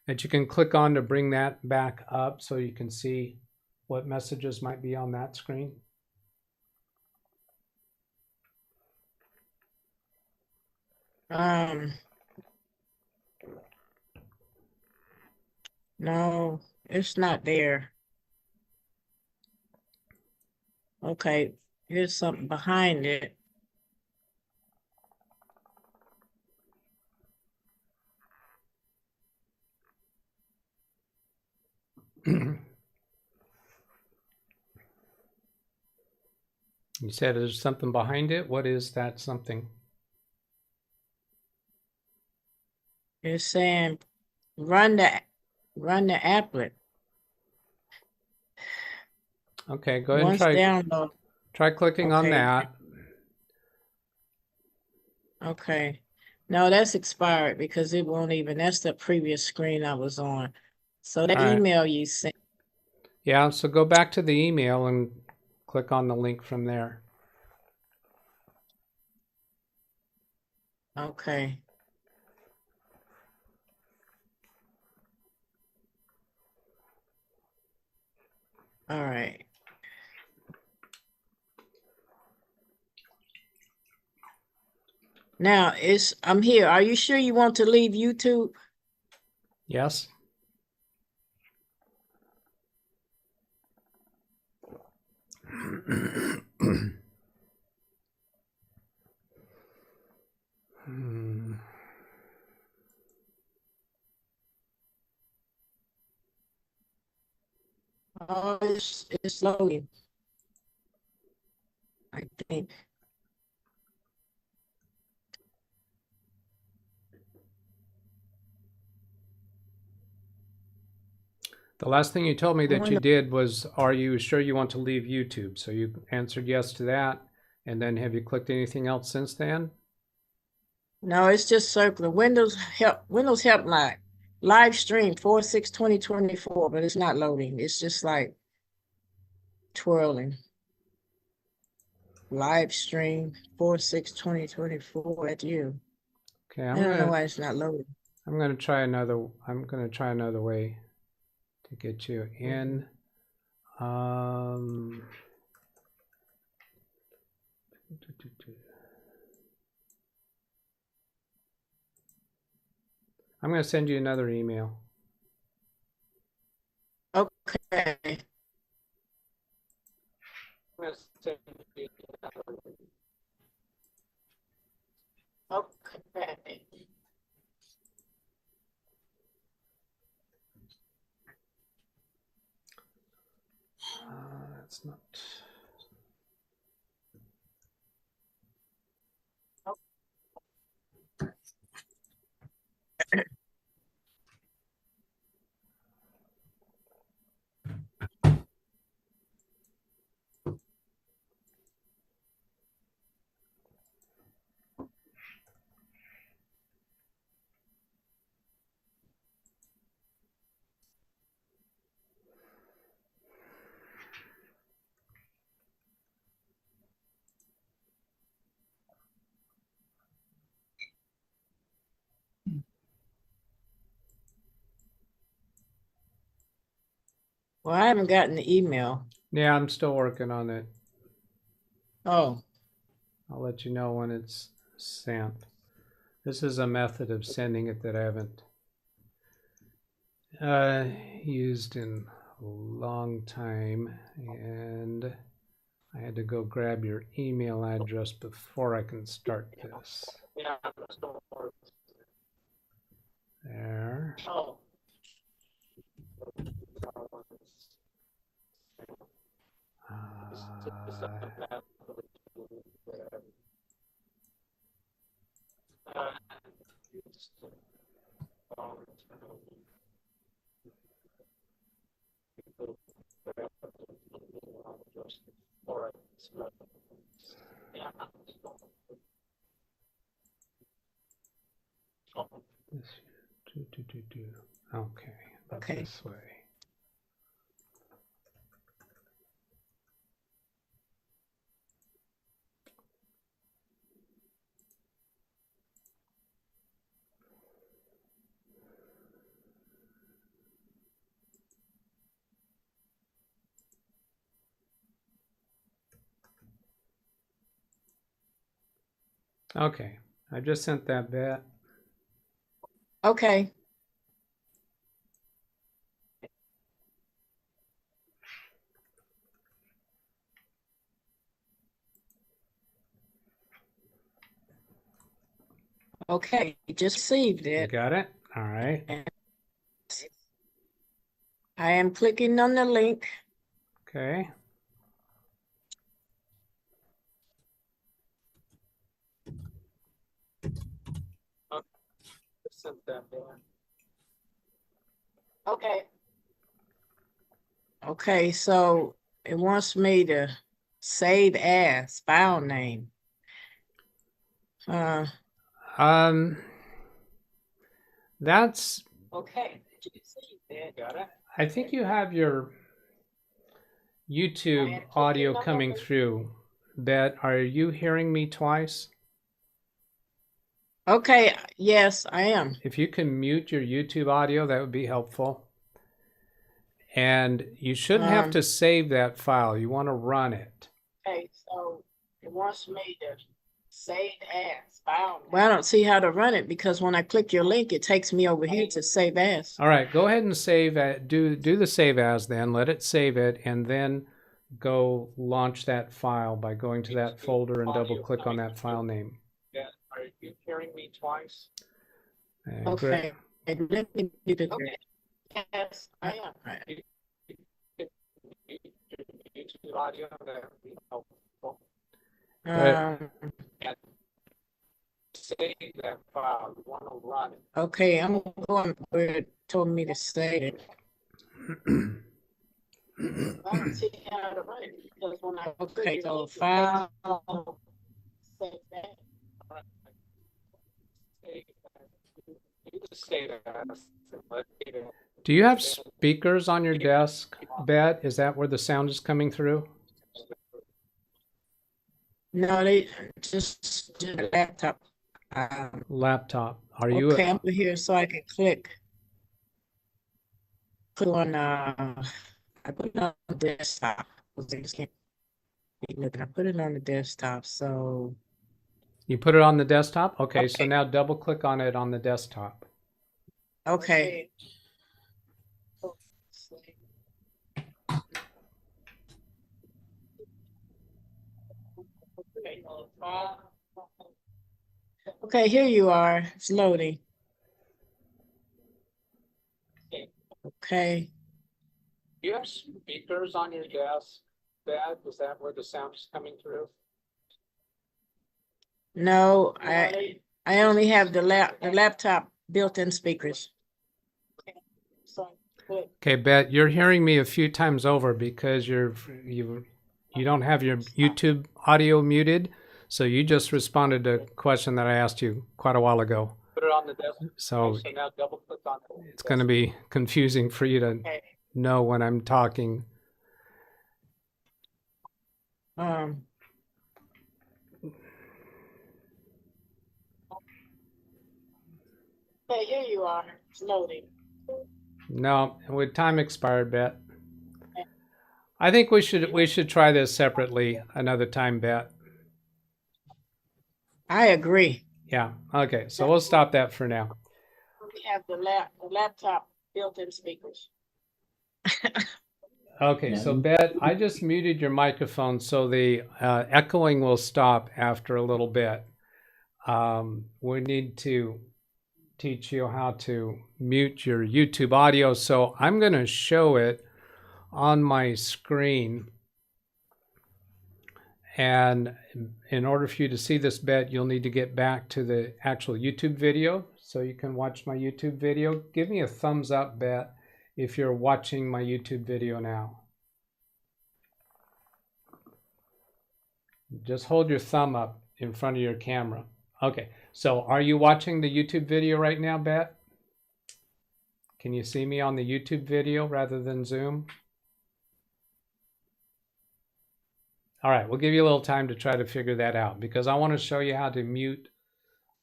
that you can click on to bring that back up so you can see what messages might be on that screen. No, it's not there. Okay, here's something behind it. You said there's something behind it. What is that something? It's saying run the applet. Okay, go ahead Once and download. try clicking on Okay. that. Okay. No, that's expired because it won't even, that's the previous screen I was on. So that All right. email you sent. Yeah, so go back to the email and click on the link from there. Okay. All right. Now I'm here. Are you sure you want to leave YouTube? Yes. Oh, it's loading. I think. The last thing you told me that you wonder- did was, are you sure you want to leave YouTube? So you answered yes to that. And then have you clicked anything else since then? No, it's just circling. Windows Helpline. Live stream 4/6/2024, but it's not loading. It's just like twirling. Live stream 4/6/2024 at you. Okay, I don't know why it's not loading. I'm gonna try another way to get you in. I'm gonna send you another email. Okay. Okay. That's not. Well, I haven't gotten the email. Yeah, I'm still working on it. Oh, I'll let you know when it's sent. This is a method of sending it that I haven't used in a long time, and I had to go grab your email address before I can start this. There. oh. Okay. Okay. This way. Okay, I just sent that back. Okay. Okay, just received You it. got it? All right. I am clicking on the link. Okay. Okay. Okay, so it wants me to save as file name. That's. Okay. Got it. I think you have your YouTube audio coming through. Bet, are you hearing me twice? Okay, yes, I am. If you can mute your YouTube audio, that would be helpful. And you shouldn't have to save that file. You want to run it. Okay, so it wants me to save as file. Well, I don't see how to run it because when I click your link, it takes me over here to save as. All right, go ahead and save it. Do the save as then. Let it save it, and then go launch that file by going to that folder and double click on that file name. Yeah, are you hearing me twice? Okay, let me do the. Okay. Yes, I am. YouTube audio, that would be helpful. Save that file. You want to run it. Okay, I'm going where it told me to save it. I don't see how to write it because when I okay, so file, save that. Do you have speakers on your desk, Bet? Is that where the sound is coming through? No, they just do the laptop. Laptop. Are you? Okay, I'm here so I can click on. I put it on the desktop. I just can't keep looking. I put it on the desktop. So You put it on the desktop? Okay, so now double click on it on the desktop. okay. Okay, here you are. It's loading. Okay. Do you have speakers on your desk, Bet? Is that where the sound is coming through? No, I only have the laptop built-in speakers. Okay, Bet, you're hearing me a few times over because you don't have your YouTube audio muted, so you just responded to a question that I asked you quite a while ago. Put it on the desk. So now double click on it. it's going to be confusing for you to know when I'm talking. Okay, here you are. It's loading. No, with time expired, Bet. I think we should try this separately another time, Bet. I agree. Yeah. Okay. So we'll stop that for now. We have the laptop built-in speakers. Okay. So Bet, I just muted your microphone so the echoing will stop after a little bit. We need to teach you how to mute your YouTube audio. So I'm going to show it on my screen. And in order for you to see this, Bet, you'll need to get back to the actual YouTube video so you can watch my YouTube video. Give me a thumbs up, Bet, if you're watching my YouTube video now. Just hold your thumb up in front of your camera. Okay, so are you watching the YouTube video right now, Bet? Can you see me on the YouTube video rather than Zoom? All right, we'll give you a little time to try to figure that out because I want to show you how to mute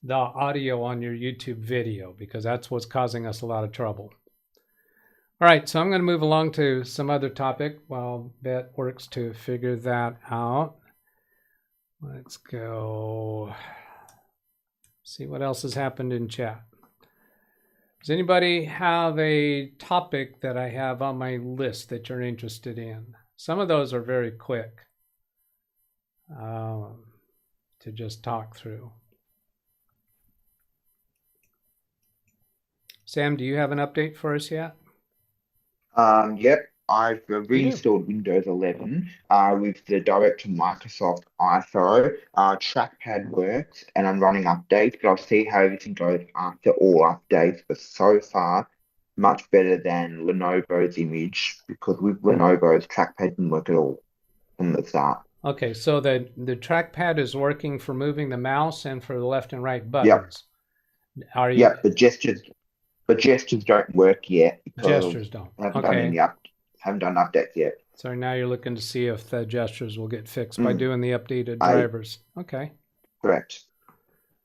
the audio on your YouTube video because that's what's causing us a lot of trouble. All right, so I'm going to move along to some other topic while Bet works to figure that out. Let's go see what else has happened in chat. Does anybody have a topic that I have on my list that you're interested in? Some of those are very quick to just talk through. Sam, do you have an update for us yet? Yep. I've reinstalled Windows 11 with the direct to Microsoft ISO. Trackpad works and I'm running updates, but I'll see how everything goes after all updates. But so far, much better than Lenovo's image because with Lenovo's trackpad didn't work at all from the start. Okay, so the trackpad is working for moving the mouse and for the left and right buttons. Yep. Are you? Yep, the gestures don't work yet. Gestures don't. I haven't done updates yet. So now you're looking to see if the gestures will get fixed by doing the updated drivers. Okay. Correct.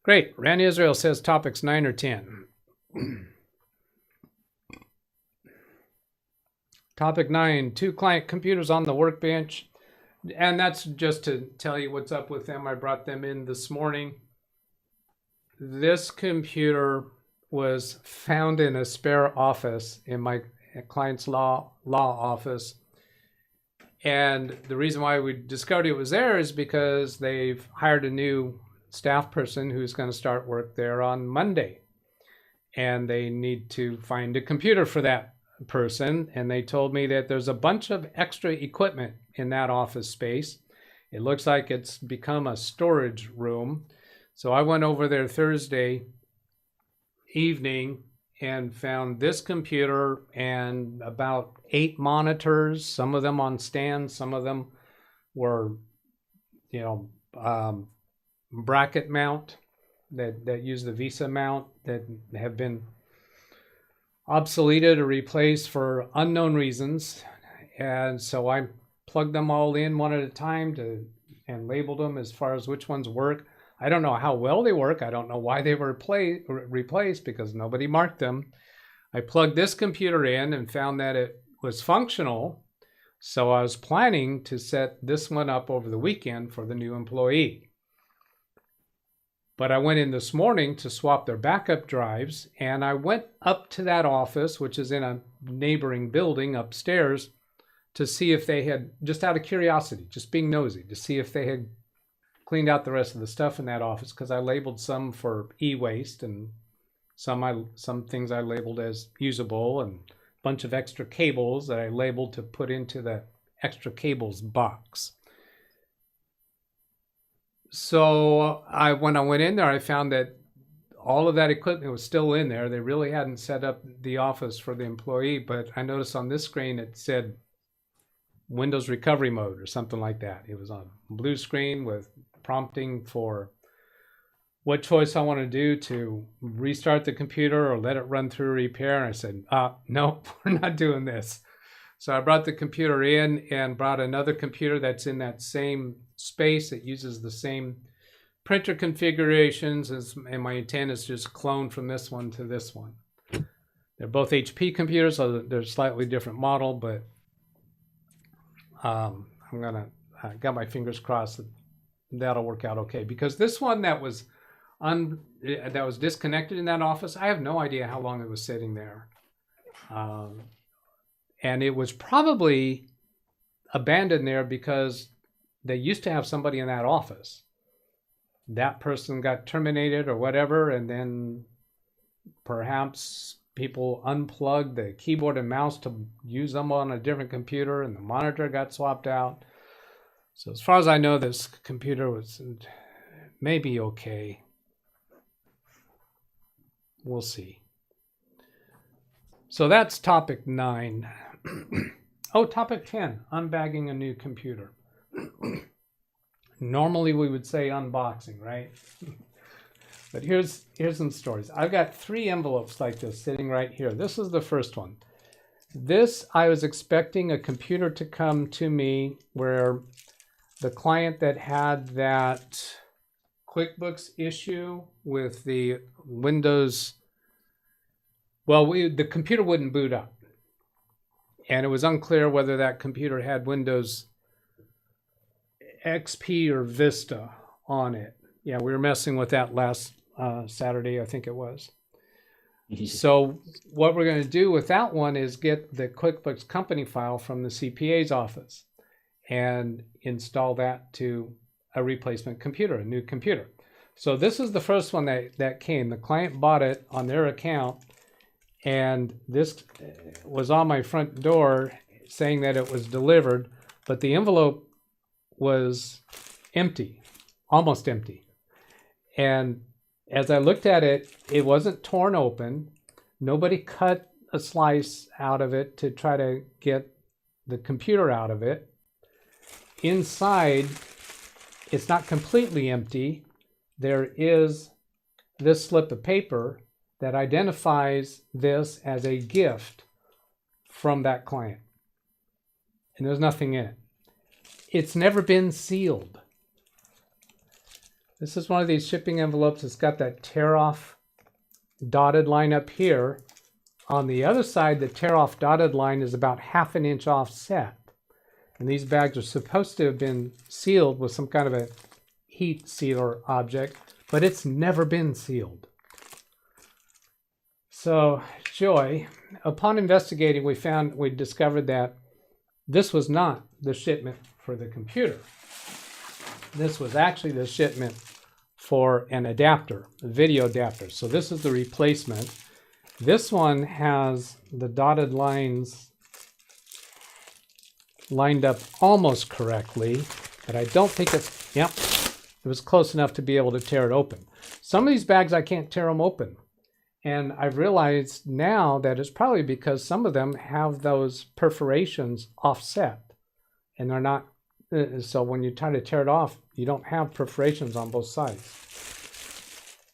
Great. Randy Israel says topics 9 or 10. Topic 9, 2 client computers on the workbench. And that's just to tell you what's up with them. I brought them in this morning. This computer was found in a spare office in my client's law office. And the reason why we discovered it was there is because they've hired a new staff person who's going to start work there on Monday. And they need to find a computer for that person. And they told me that there's a bunch of extra equipment in that office space. It looks like it's become a storage room. So I went over there Thursday evening and found this computer and about 8 monitors, some of them on stands, some of them were, bracket mount that use the Visa mount that have been obsoleted or replaced for unknown reasons. And so I plugged them all in one at a time and labeled them as far as which ones work. I don't know how well they work. I don't know why they were replaced because nobody marked them. I plugged this computer in and found that it was functional. So I was planning to set this one up over the weekend for the new employee. But I went in this morning to swap their backup drives, and I went up to that office, which is in a neighboring building upstairs, to see if they had, just out of curiosity, just being nosy, to see if they had cleaned out the rest of the stuff in that office, because I labeled some for e-waste and some things I labeled as usable, and a bunch of extra cables that I labeled to put into the extra cables box. So when I went in there, I found that all of that equipment was still in there. They really hadn't set up the office for the employee, but I noticed on this screen it said Windows recovery mode or something like that. It was on a blue screen with prompting for what choice I want to do, to restart the computer or let it run through repair. And I said, nope, we're not doing this. So I brought the computer in and brought another computer that's in that same space. It uses the same printer configurations, and my intent is just clone from this one to this one. They're both HP computers, so they're slightly different model, but I'm gonna got my fingers crossed that that'll work out okay. Because this one that was disconnected in that office, I have no idea how long it was sitting there, and it was probably abandoned there because they used to have somebody in that office. That person got terminated or whatever, and then perhaps people unplugged the keyboard and mouse to use them on a different computer, and the monitor got swapped out. So as far as I know, this computer was maybe okay. We'll see. So that's topic 9. Oh, topic 10, unbagging a new computer. Normally we would say unboxing, right? But here's some stories. I've got 3 envelopes like this sitting right here. This is the first one. This, I was expecting a computer to come to me where the client that had that QuickBooks issue with the Windows, the computer wouldn't boot up. And it was unclear whether that computer had Windows XP or Vista on it. Yeah, we were messing with that last Saturday, I think it was. So what we're going to do with that one is get the QuickBooks company file from the CPA's office and install that to a replacement computer, a new computer. So this is the first one that came. The client bought it on their account, and this was on my front door saying that it was delivered, but the envelope was empty, almost empty. And as I looked at it, it wasn't torn open. Nobody cut a slice out of it to try to get the computer out of it. Inside, it's not completely empty. There is this slip of paper that identifies this as a gift from that client. And there's nothing in it. It's never been sealed. This is one of these shipping envelopes. It's got that tear-off dotted line up here. On the other side, the tear-off dotted line is about 1/2 inch offset. And these bags are supposed to have been sealed with some kind of a heat sealer object, but it's never been sealed. So, joy. Upon investigating, we discovered that this was not the shipment for the computer. This was actually the shipment for an adapter, a video adapter. So this is the replacement. This one has the dotted lines lined up almost correctly, but I don't think it's, yep, it was close enough to be able to tear it open. Some of these bags, I can't tear them open. And I've realized now that it's probably because some of them have those perforations offset, and they're not, so when you try to tear it off, you don't have perforations on both sides.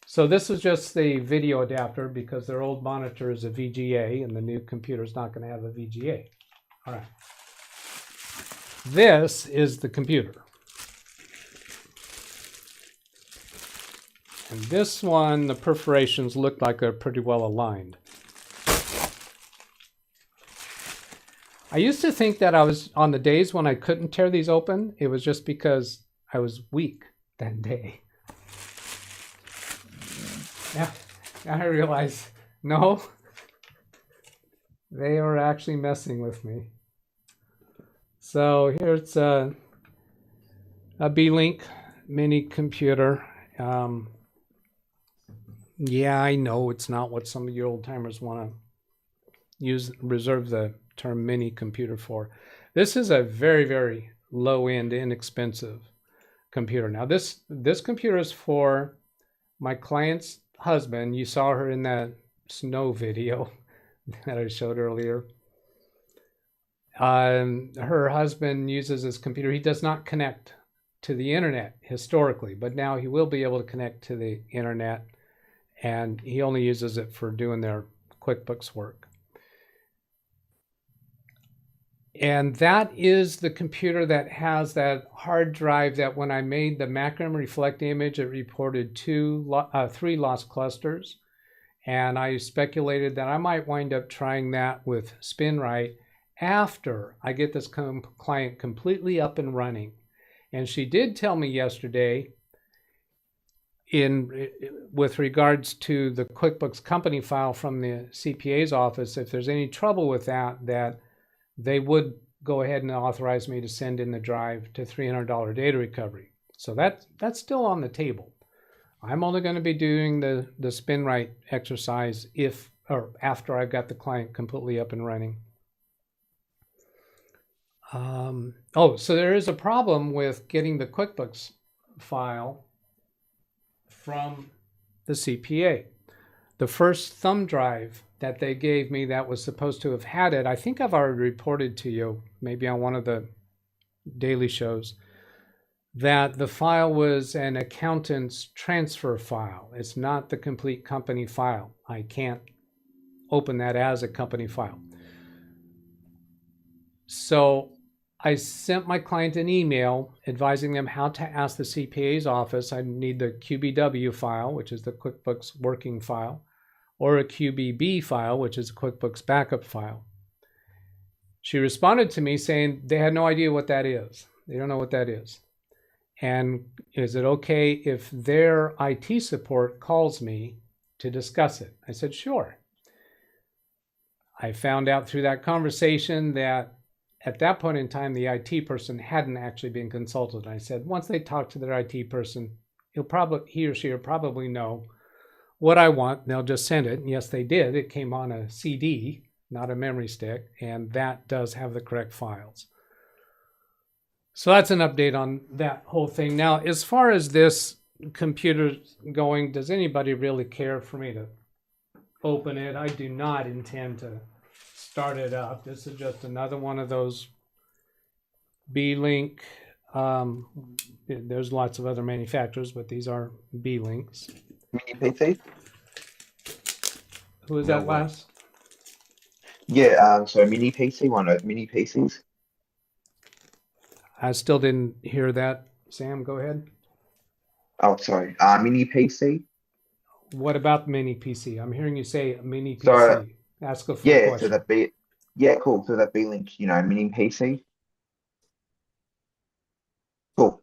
So this is just the video adapter because their old monitor is a VGA and the new computer is not going to have a VGA. All right. This is the computer. And this one, the perforations look like they're pretty well aligned. I used to think that I was, on the days when I couldn't tear these open, it was just because I was weak that day. Now I realize, no, they are actually messing with me. So here's a B-Link mini computer. Yeah, I know it's not what some of your old timers want to reserve the term mini computer for. This is a very, very low-end, inexpensive computer. Now this computer is for my client's husband. You saw her in that snow video that I showed earlier. Her husband uses this computer. He does not connect to the internet historically, but now he will be able to connect to the internet, and he only uses it for doing their QuickBooks work. And that is the computer that has that hard drive that when I made the macro reflect image, it reported 3 lost clusters. And I speculated that I might wind up trying that with SpinRite after I get this client completely up and running. And she did tell me yesterday, with regards to the QuickBooks company file from the CPA's office, if there's any trouble with that, that they would go ahead and authorize me to send in the drive to $300 data recovery. So that's still on the table. I'm only going to be doing the SpinRite exercise after I've got the client completely up and running. So there is a problem with getting the QuickBooks file from the CPA. The first thumb drive that they gave me that was supposed to have had it, I think I've already reported to you, maybe on one of the daily shows, that the file was an accountant's transfer file. It's not the complete company file. I can't open that as a company file. So I sent my client an email advising them how to ask the CPA's office. I need the QBW file, which is the QuickBooks working file, or a QBB file, which is a QuickBooks backup file. She responded to me saying they had no idea what that is. They don't know what that is. And is it okay if their IT support calls me to discuss it? I said, sure. I found out through that conversation that at that point in time, the IT person hadn't actually been consulted. I said, once they talk to their IT person, he or she will probably know what I want. They'll just send it. And yes, they did. It came on a CD, not a memory stick, and that does have the correct files. So that's an update on that whole thing. Now, as far as this computer going, does anybody really care for me to open it? I do not intend to start it up. This is just another one of those B-Link. There's lots of other manufacturers, but these are B-Links. Mini PC? Who is that last? Yeah, so mini PC, one of those mini PCs. I still didn't hear that. Sam, go ahead. Oh, sorry. Mini PC. What about mini PC? I'm hearing you say mini PC. So, Ask a full yeah, question. so cool. So that B-Link, mini PC. Cool.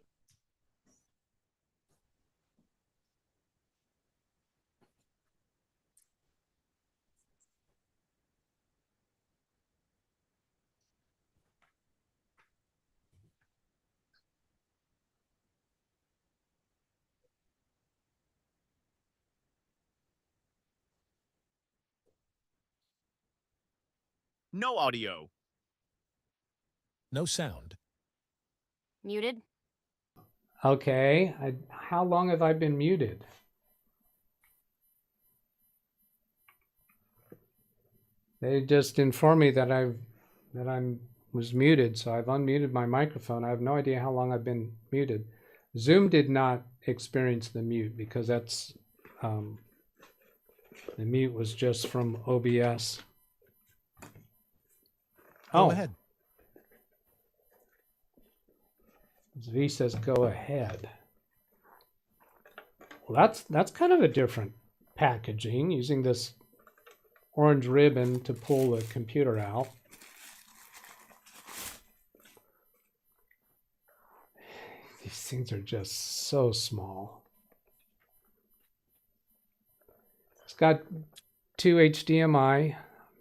No audio. No sound. Muted? Okay. How long have I been muted? They just informed me that I was muted, so I've unmuted my microphone. I have no idea how long I've been muted. Zoom did not experience the mute because that's the mute was just from OBS. Go ahead. V says go ahead. Well, that's kind of a different packaging, using this orange ribbon to pull the computer out. These things are just so small. It's got 2 HDMI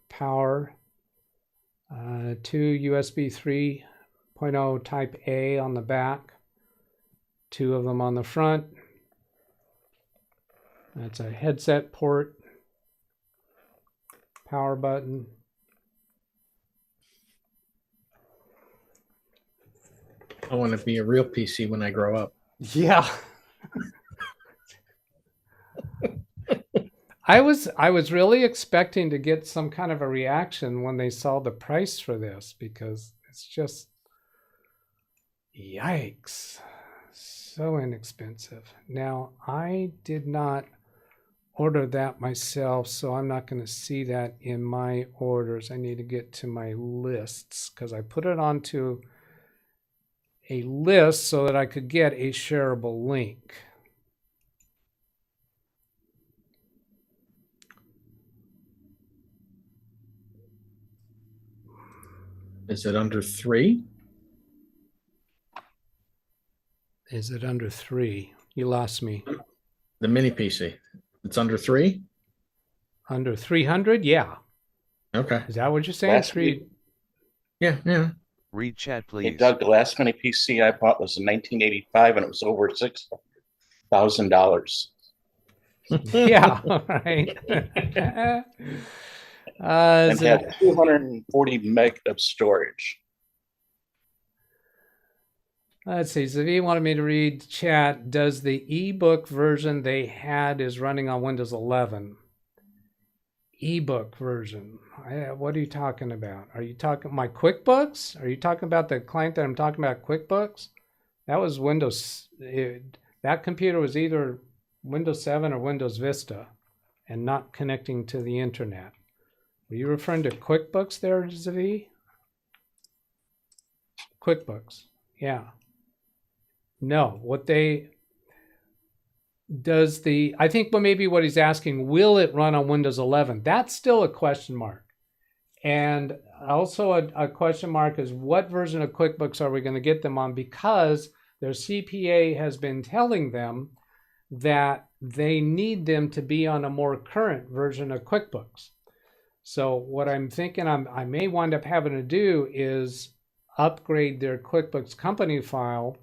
power, 2 USB 3.0 Type A on the back, 2 of them on the front. That's a headset port, power button. I want to be a real PC when I grow up. Yeah. I was really expecting to get some kind of a reaction when they saw the price for this, because it's just, yikes, so inexpensive. Now, I did not order that myself, so I'm not going to see that in my orders. I need to get to my lists because I put it onto a list so that I could get a shareable link. Is it under 3? Is it under 3? You lost me. The mini PC. It's under 3? Under 300? Yeah. Okay. Is that what you're saying? Last 3? Yeah, yeah. Read chat, Hey, please. Doug, the last mini PC I bought was in 1985, and it was over $6,000. Yeah, right. And had 240 meg of storage. Let's see. Zavi wanted me to read chat. Does the ebook version they had is running on Windows 11? Ebook version. What are you talking about? Are you talking my QuickBooks? Are you talking about the client that I'm talking about, QuickBooks? That was Windows. That computer was either Windows 7 or Windows Vista and not connecting to the internet. Were you referring to QuickBooks there, Zavi? QuickBooks. Yeah. No, I think maybe what he's asking, will it run on Windows 11? That's still a question mark. And also a question mark is what version of QuickBooks are we going to get them on, because their CPA has been telling them that they need them to be on a more current version of QuickBooks. So what I'm thinking I may wind up having to do is upgrade their QuickBooks company file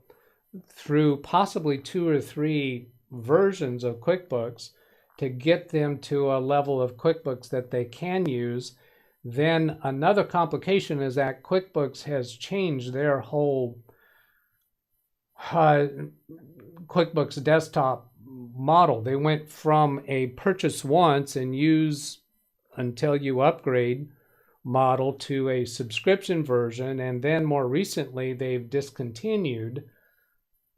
through possibly 2 or 3 versions of QuickBooks to get them to a level of QuickBooks that they can use. Then another complication is that QuickBooks has changed their whole QuickBooks desktop model. They went from a purchase once and use until you upgrade model to a subscription version, and then more recently they've discontinued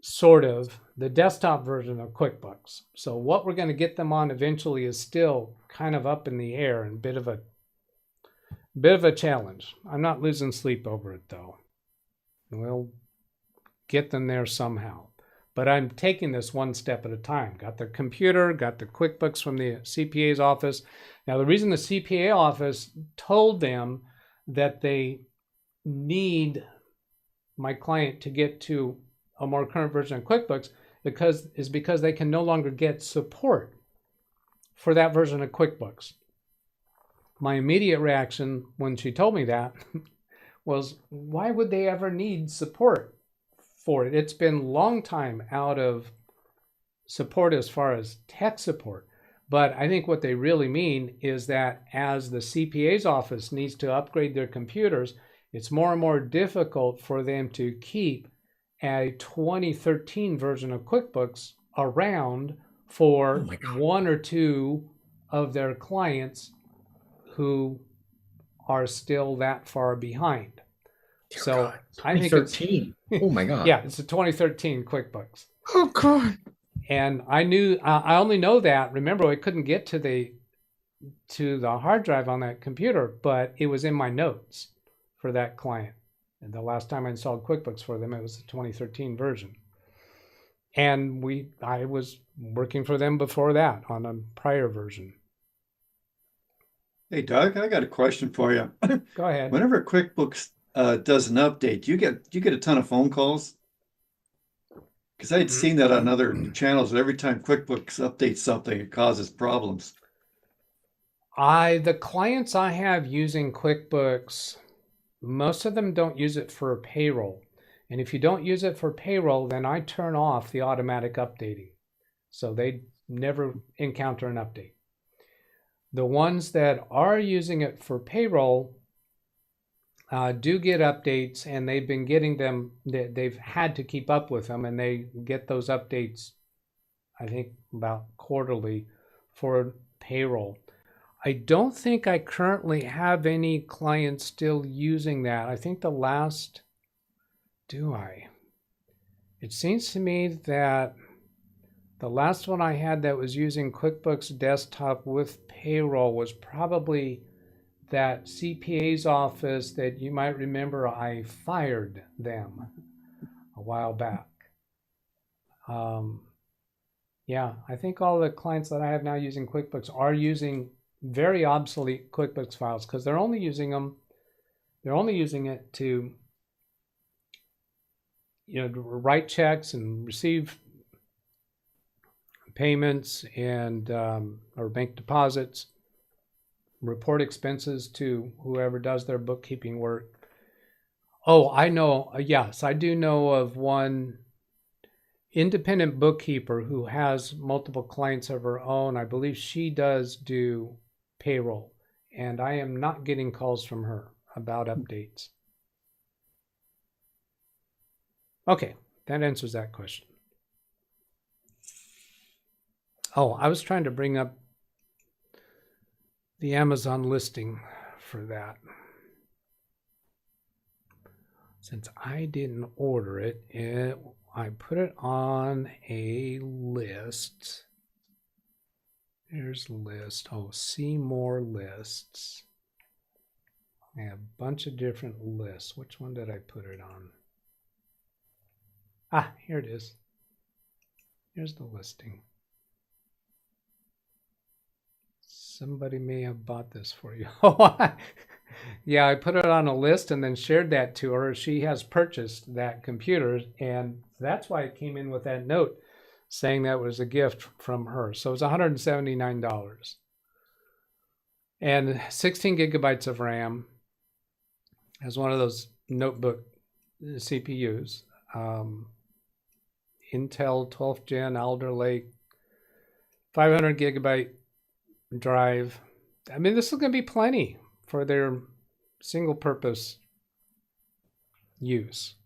sort of the desktop version of QuickBooks. So what we're going to get them on eventually is still kind of up in the air and bit of a challenge. I'm not losing sleep over it though. We'll get them there somehow. But I'm taking this one step at a time. Got the computer, got the QuickBooks from the CPA's office. Now, the reason the CPA office told them that they need my client to get to a more current version of QuickBooks is because they can no longer get support for that version of QuickBooks. My immediate reaction when she told me that was, why would they ever need support for it? It's been a long time out of support as far as tech support. But I think what they really mean is that as the CPA's office needs to upgrade their computers, it's more and more difficult for them to keep a 2013 version of QuickBooks around for 1 or 2 of their clients who are still that far behind. Dear So God, I think it's 2013. Oh my God. yeah, it's a 2013 QuickBooks. Oh God. And I only know that. Remember, I couldn't get to the hard drive on that computer, but it was in my notes for that client. And the last time I installed QuickBooks for them, it was the 2013 version. And I was working for them before that on a prior version. Hey, Doug, I got a question for you. Go ahead. Whenever QuickBooks does an update, you get a ton of phone calls? Because I'd seen that on other channels, that every time QuickBooks updates something, it causes problems. The clients I have using QuickBooks, most of them don't use it for payroll. And if you don't use it for payroll, then I turn off the automatic updating. So they never encounter an update. The ones that are using it for payroll do get updates, and they've been getting them. They've had to keep up with them, and they get those updates, I think, about quarterly for payroll. I don't think I currently have any clients still using that. I think the last, do I? It seems to me that the last one I had that was using QuickBooks Desktop with payroll was probably that CPA's office that you might remember I fired them a while back. Yeah, I think all the clients that I have now using QuickBooks are using very obsolete QuickBooks files because they're only using it to, write checks and receive payments and or bank deposits, report expenses to whoever does their bookkeeping work. Oh, I know. Yes, I do know of one independent bookkeeper who has multiple clients of her own. I believe she does do payroll, and I am not getting calls from her about updates. Okay, that answers that question. Oh, I was trying to bring up the Amazon listing for that. Since I didn't order it, I put it on a list. There's list. Oh, see more lists. I have a bunch of different lists. Which one did I put it on? Ah, here it is. Here's the listing. Somebody may have bought this for you. Yeah, I put it on a list and then shared that to her. She has purchased that computer, and that's why it came in with that note saying that was a gift from her. So it was $179. And 16 gigabytes of RAM. Has one of those notebook CPUs. Intel 12th Gen Alder Lake. 500 gigabyte drive. I mean, this is going to be plenty for their single purpose use.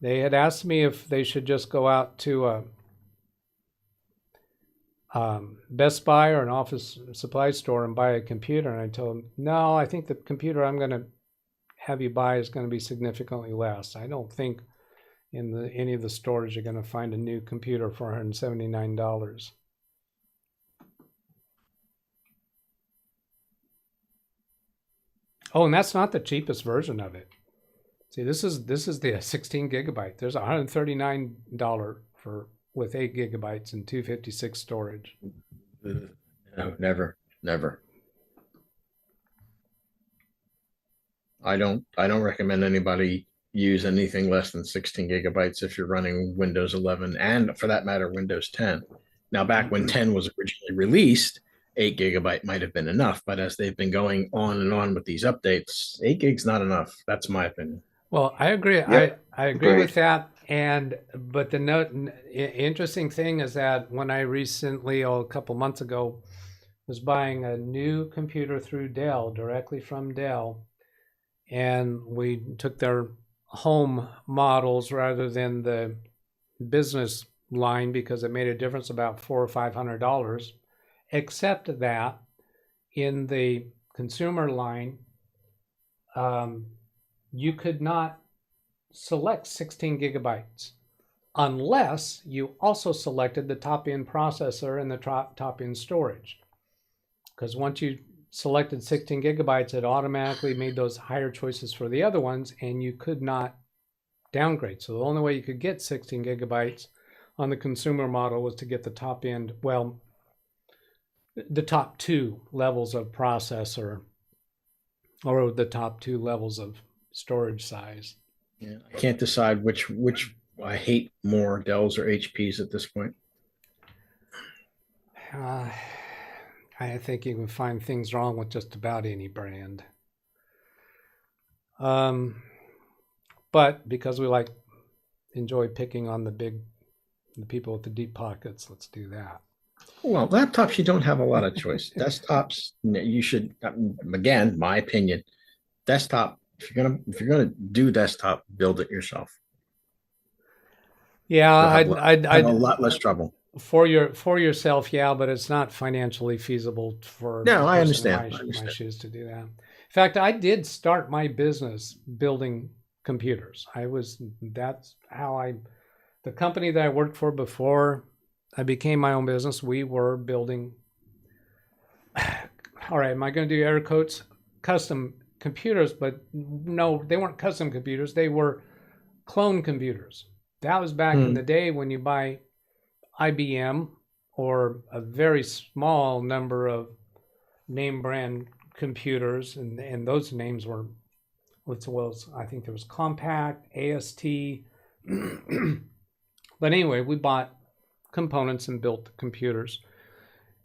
They had asked me if they should just go out to a Best Buy or an office supply store and buy a computer, and I told them, no, I think the computer I'm going to have you buy is going to be significantly less. I don't think in any of the stores you're going to find a new computer for $179. Oh, and that's not the cheapest version of it. See, this is the 16 gigabyte. There's $139 with 8 gigabytes and 256 storage. No, never. I don't recommend anybody use anything less than 16 gigabytes if you're running Windows 11 and, for that matter, Windows 10. Now, back when 10 was originally released, 8 gigabyte might have been enough, but as they've been going on and on with these updates, 8 gig's not enough. That's my opinion. Well, I agree. Yep. I agree with that. But the interesting thing is that when I recently, a couple months ago, was buying a new computer through Dell, directly from Dell, and we took their home models rather than the business line because it made a difference about $400 or $500. Except that in the consumer line, you could not select 16 gigabytes unless you also selected the top-end processor and the top-end storage. Because once you selected 16 gigabytes, it automatically made those higher choices for the other ones, and you could not downgrade. So the only way you could get 16 gigabytes on the consumer model was to get the top end, well, the top 2 levels of processor or the top 2 levels of storage size. Yeah, I can't decide which I hate more, Dells or HPs at this point. I think you can find things wrong with just about any brand. But because we enjoy picking on the people with the deep pockets, let's do that. Well, laptops, you don't have a lot of choice. Desktops, you should, again, my opinion, desktop, if you're gonna do desktop, build it yourself. Yeah, I'd have a lot less trouble. For yourself, yeah, but it's not financially feasible for no, I my understand. shoes to do that. In fact, I did start my business building computers. That's how the company that I worked for before I became my own business, we were building, all right, am I going to do air quotes, custom computers? But no, they weren't custom computers. They were clone computers. That was back in the day when you buy IBM or a very small number of name brand computers, and those names were, I think there was Compact, AST. But anyway, we bought components and built the computers.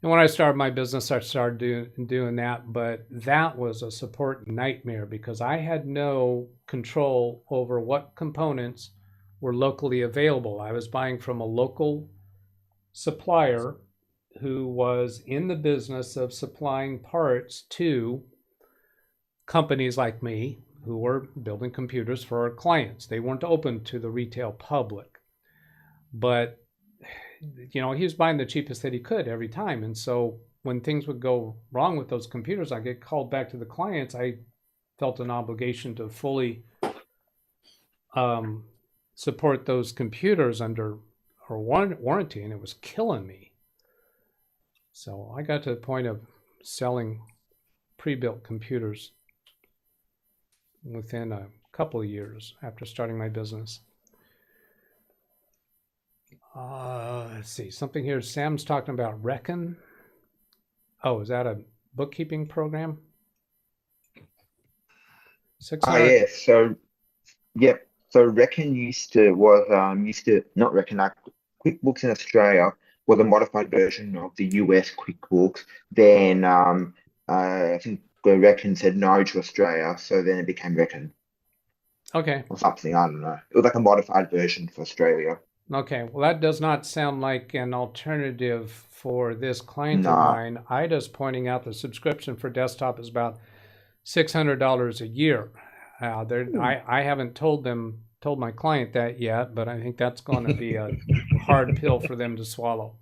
And when I started my business, I started doing that, but that was a support nightmare because I had no control over what components were locally available. I was buying from a local supplier who was in the business of supplying parts to companies like me who were building computers for our clients. They weren't open to the retail public. But he was buying the cheapest that he could every time. And so when things would go wrong with those computers, I get called back to the clients. I felt an obligation to fully support those computers under our warranty, and it was killing me. So I got to the point of selling pre-built computers within a couple of years after starting my business. Let's see, something here. Sam's talking about Reckon. Oh, is that a bookkeeping program? 600. Yes. So, yep. So Reckon used to not Reckon. QuickBooks in Australia was a modified version of the US QuickBooks. Then I think Reckon said no to Australia, so then it became Reckon. Okay. Or something, I don't know. It was like a modified version for Australia. Okay, well, that does not sound like an alternative for this client of mine. Ida's pointing out the subscription for desktop is about $600 a year. I haven't told my client that yet, but I think that's going to be a hard pill for them to swallow.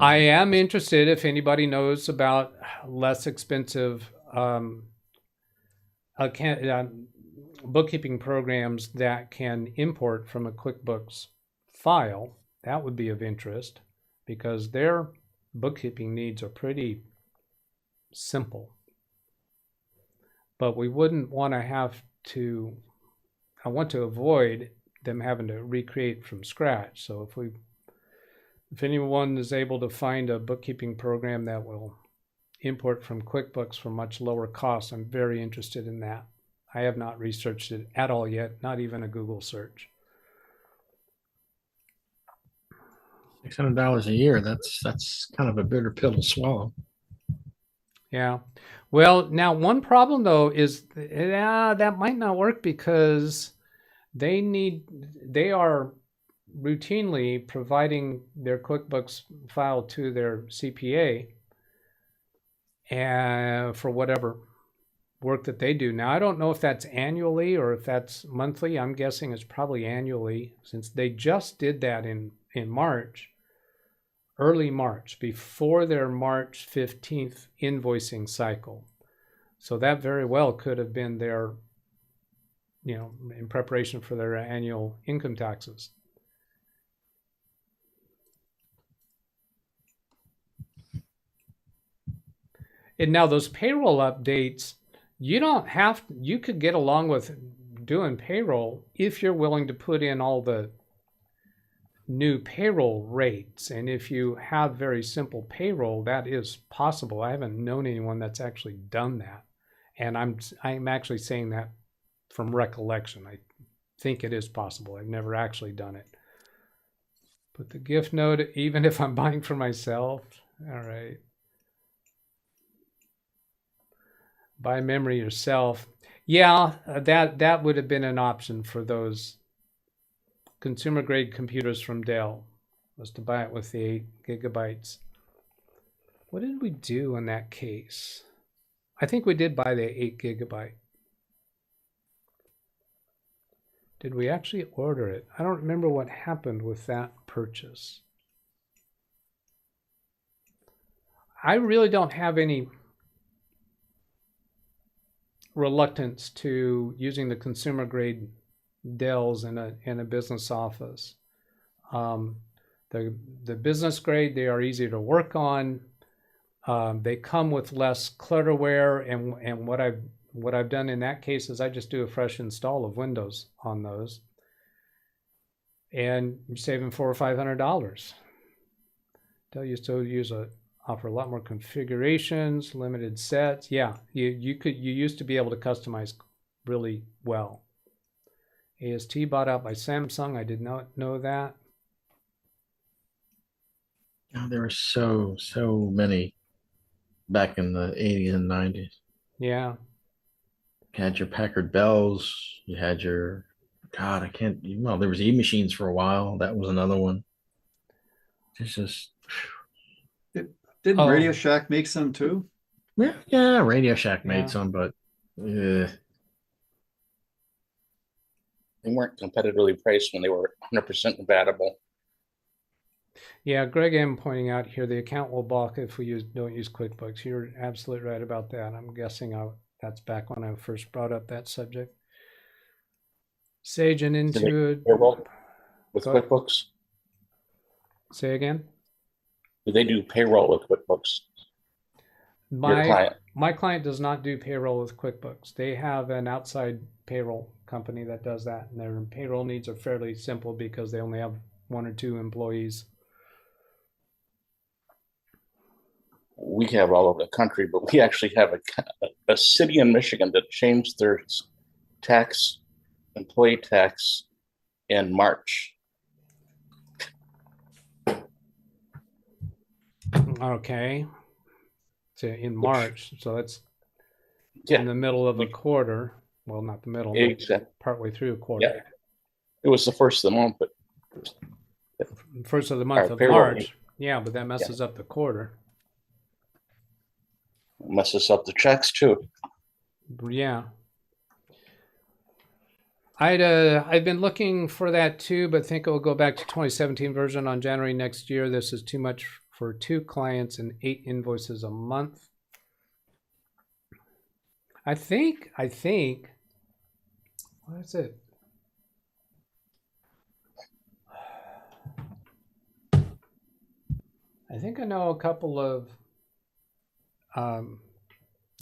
I am interested if anybody knows about less expensive bookkeeping programs that can import from a QuickBooks file. That would be of interest because their bookkeeping needs are pretty simple. But we wouldn't want to I want to avoid them having to recreate from scratch. So if anyone is able to find a bookkeeping program that will import from QuickBooks for much lower cost, I'm very interested in that. I have not researched it at all yet, not even a Google search. $600 a year, that's kind of a bitter pill to swallow. Yeah. Well, now one problem though is that might not work because they are routinely providing their QuickBooks file to their CPA and for whatever work that they do. Now, I don't know if that's annually or if that's monthly. I'm guessing it's probably annually since they just did that in March early March, before their March 15th invoicing cycle. So that very well could have been their, in preparation for their annual income taxes. And now those payroll updates, you could get along with doing payroll if you're willing to put in all the new payroll rates. And if you have very simple payroll, that is possible. I haven't known anyone that's actually done that. And I'm actually saying that from recollection. I think it is possible. I've never actually done it. Put the gift note, even if I'm buying for myself. All right. Buy memory yourself. Yeah, that would have been an option for those consumer grade computers from Dell, was to buy it with the 8 gigabytes. What did we do in that case? I think we did buy the 8 gigabyte. Did we actually order it? I don't remember what happened with that purchase. I really don't have any reluctance to using the consumer grade Dells in a business office. The business grade, they are easier to work on. They come with less clutterware, and what I've done in that case is I just do a fresh install of Windows on those, and you're saving $400 or $500. Dell used to offer a lot more configurations, limited sets. Yeah, you used to be able to customize really well. AST bought out by Samsung. I did not know that. Oh, there were so many back in the 80s and 90s. Yeah. You had your Packard Bells. You had your, God, there was E-machines for a while. That was another one. It's just. Didn't Radio Shack make some too? Yeah, Radio Shack made some, but they weren't competitively priced when they were 100% compatible. Yeah, Greg M pointing out here, the account will balk if we don't use QuickBooks. You're absolutely right about that. I'm guessing that's back when I first brought up that subject. Sage and Intuit. With QuickBooks? Say again? Do they do payroll with QuickBooks? My client does not do payroll with QuickBooks. They have an outside payroll company that does that, and their payroll needs are fairly simple because they only have 1 or 2 employees. We have all over the country, but we actually have a city in Michigan that changed their employee tax in March. Okay. So in March, so that's in the middle of a quarter. Well, not the middle, exactly. Partway through a quarter. Yeah. It was the first of the month, but first of the month of March. Yeah, but that messes up the quarter. It messes up the checks too. Yeah. I've been looking for that too, but think it will go back to 2017 version on January next year. This is too much for 2 clients and 8 invoices a month. I think, what is it? I think I know a couple of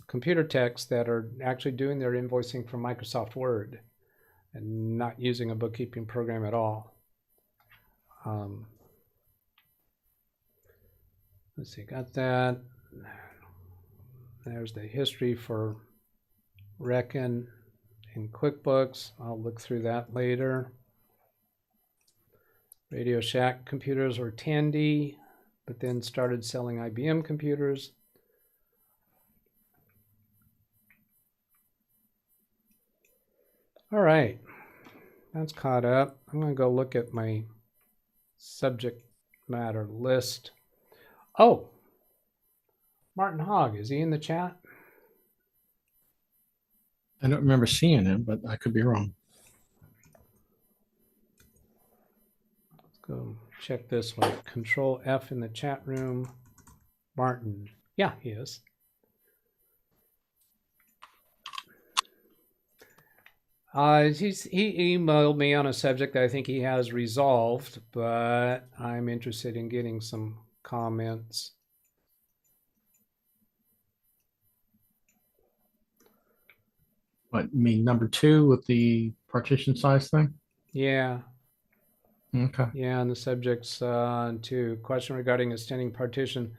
computer techs that are actually doing their invoicing from Microsoft Word and not using a bookkeeping program at all. Let's see, got that. There's the history for Reckon in QuickBooks. I'll look through that later. Radio Shack computers were Tandy, but then started selling IBM computers. All right, that's caught up. I'm going to go look at my subject matter list. Oh, Martin Hogg, is he in the chat? I don't remember seeing him, but I could be wrong. Let's go check this one. Control F in the chat room. Martin. Yeah, he is. He emailed me on a subject that I think he has resolved, but I'm interested in getting some comments. What, you mean number 2 with the partition size thing? Yeah. Okay. Yeah, and the subject's to question regarding extending partition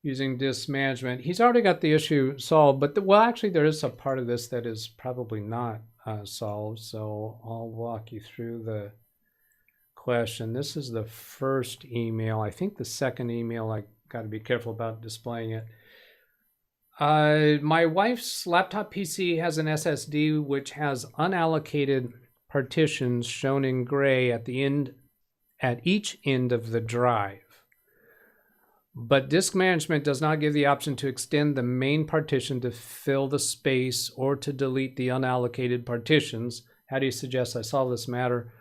using disk management. He's already got the issue solved, but well, actually, there is a part of this that is probably not solved. So I'll walk you through the question. This is the first email. I think the second email, I got to be careful about displaying it. My wife's laptop PC has an SSD which has unallocated partitions shown in gray at each end of the drive. But disk management does not give the option to extend the main partition to fill the space or to delete the unallocated partitions. How do you suggest I solve this matter?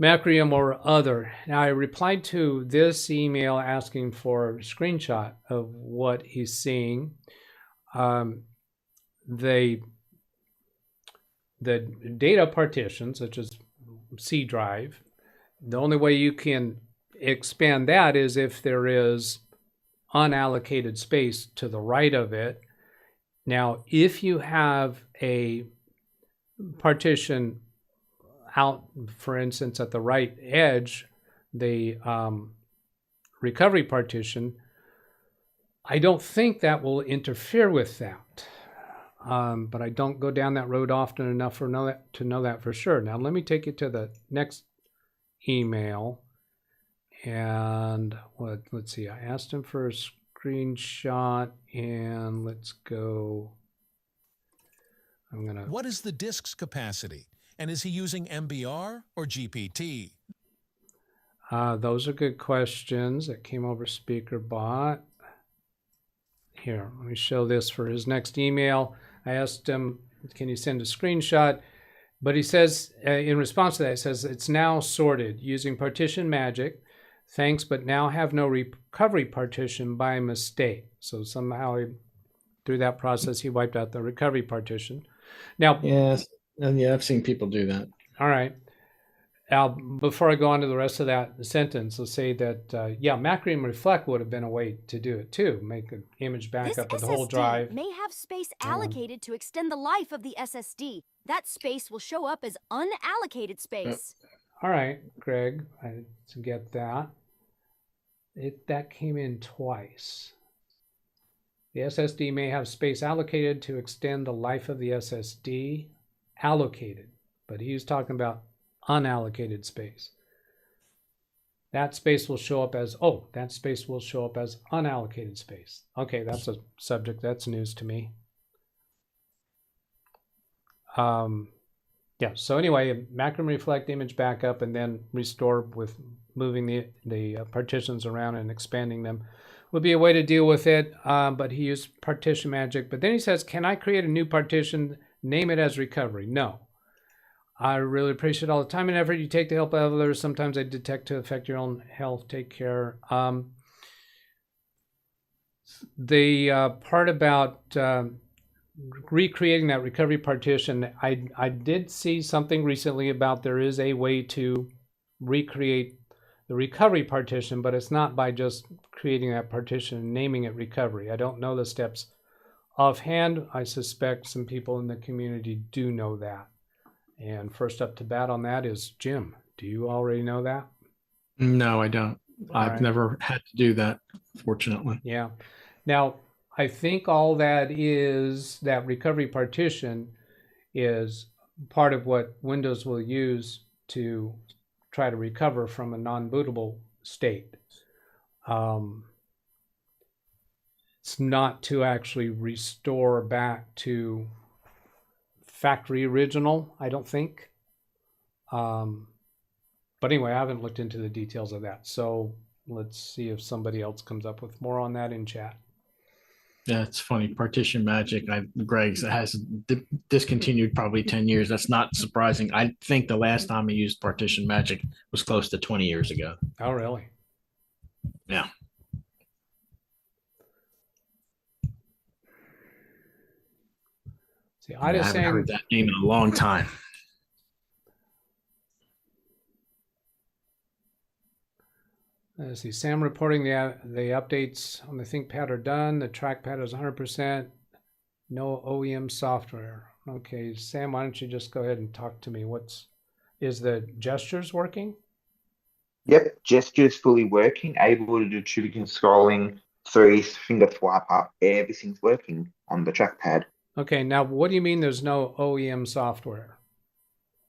Macrium or other. Now, I replied to this email asking for a screenshot of what he's seeing. The data partition, such as C drive, the only way you can expand that is if there is unallocated space to the right of it. Now, if you have a partition out, for instance, at the right edge, the recovery partition, I don't think that will interfere with that. But I don't go down that road often enough to know that for sure. Now, let me take you to the next email. And let's see, I asked him for a screenshot, and let's go. What is the disk's capacity? And is he using MBR or GPT? Those are good questions that came over SpeakerBot. Here, let me show this for his next email. I asked him, can you send a screenshot? But he says, in response to that, he says, it's now sorted using partition magic. Thanks, but now have no recovery partition by mistake. So somehow through that process, he wiped out the recovery partition. Now, yes, and yeah, I've seen people do that. All right. Now, before I go on to the rest of that sentence, let's say that, yeah, Macrium Reflect would have been a way to do it too. Make an image backup of the whole drive. May have space allocated to extend the life of the SSD. That space will show up as unallocated space. All right, Greg, I get that. That came in twice. The SSD may have space allocated to extend the life of the SSD. Allocated, but he's talking about unallocated space. That space will show up as, that space will show up as unallocated space. Okay, that's a subject that's news to me. Yeah, so anyway, Macrium Reflect image backup and then restore with moving the partitions around and expanding them would be a way to deal with it, but he used partition magic. But then he says, can I create a new partition, name it as recovery? No. I really appreciate all the time and effort you take to help others. Sometimes I detect to affect your own health. Take care. The part about recreating that recovery partition, I did see something recently about there is a way to recreate the recovery partition, but it's not by just creating that partition and naming it recovery. I don't know the steps offhand. I suspect some people in the community do know that. And first up to bat on that is Jim. Do you already know that? No, I don't. I've never had to do that, fortunately. Yeah. Now, I think all that is, that recovery partition is part of what Windows will use to try to recover from a non-bootable state. It's not to actually restore back to factory original, I don't think. But anyway, I haven't looked into the details of that. So let's see if somebody else comes up with more on that in chat. Yeah, it's funny. Partition Magic, Greg's has discontinued probably 10 years. That's not surprising. I think the last time I used Partition Magic was close to 20 years ago. Oh, really? Yeah. See, I just haven't heard that name in a long time. Let's see. Sam reporting the updates on the ThinkPad are done. The trackpad is 100%. No OEM software. Okay, Sam, why don't you just go ahead and talk to me? Is the gestures working? Yep, gestures fully working, able to do tracking, scrolling, three finger swipe up, everything's working on the trackpad. Okay, now what do you mean there's no OEM software?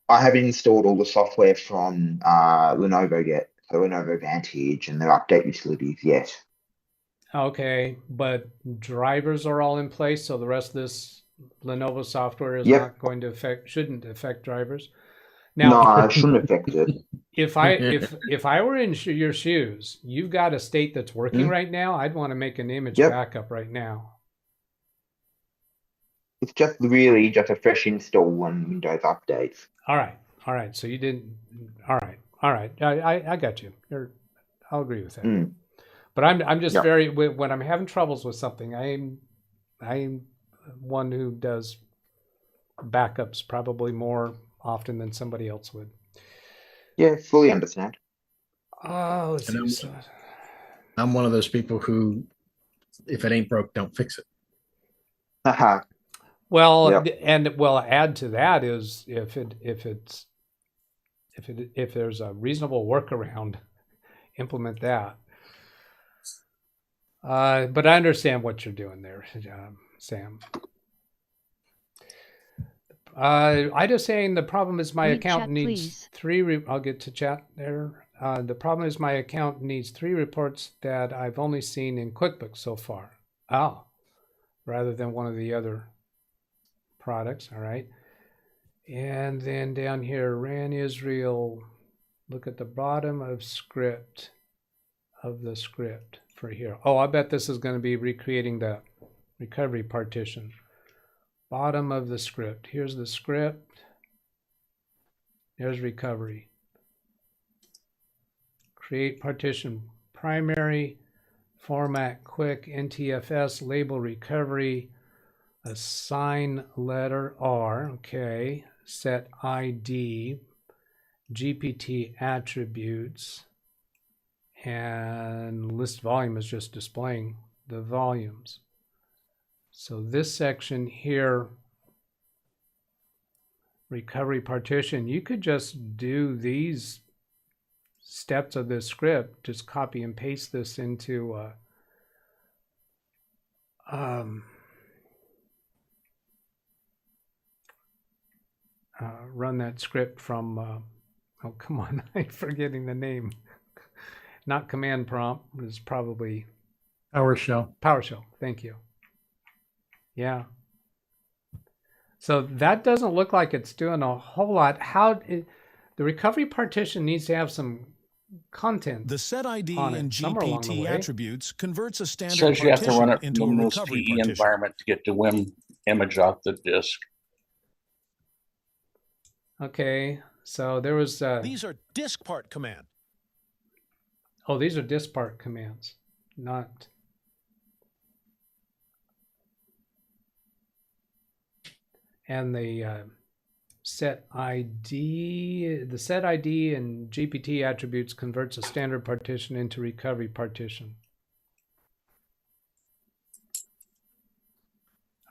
I haven't installed all the software from Lenovo yet, so Lenovo Vantage and their update utilities yet. Okay, but drivers are all in place, so the rest of this Lenovo software is not going to shouldn't affect drivers. Now, no, it shouldn't affect it. If I were in your shoes, you've got a state that's working right now. I'd want to make an image backup right now. It's just really just a fresh install when Windows updates. All right. So you didn't. All right. I got you. I'll agree with that. But I'm just very, when I'm having troubles with something, I'm one who does backups probably more often than somebody else would. Yeah, fully understand. Oh, I'm one of those people who, if it ain't broke, don't fix it. Well, add to that is if there's a reasonable workaround, implement that. But I understand what you're doing there, Sam. I just saying the problem is my account needs I'll get to chat there. The problem is my account needs 3 reports that I've only seen in QuickBooks so far. Rather than one of the other products. All right. And then down here, ran Israel. Look at the bottom of the script for here. Oh, I bet this is going to be recreating the recovery partition. Bottom of the script. Here's the script. There's recovery. Create partition primary, format quick, NTFS, label recovery, assign letter R, okay, set ID, GPT attributes, and list volume is just displaying the volumes. So this section here, recovery partition, you could just do these steps of this script, just copy and paste this into run that script from, oh, come on, I'm forgetting the name. Not command prompt, it's probably PowerShell. PowerShell, thank you. Yeah. So that doesn't look like it's doing a whole lot. The recovery partition needs to have some content. The set ID and GPT attributes converts a standard partition. Says you have to run it into from a this recovery PE environment to get the WIM image off the disk. Okay, so there was... these are disk part command. Oh, these are disk part commands, not... And the set ID and GPT attributes converts a standard partition into recovery partition.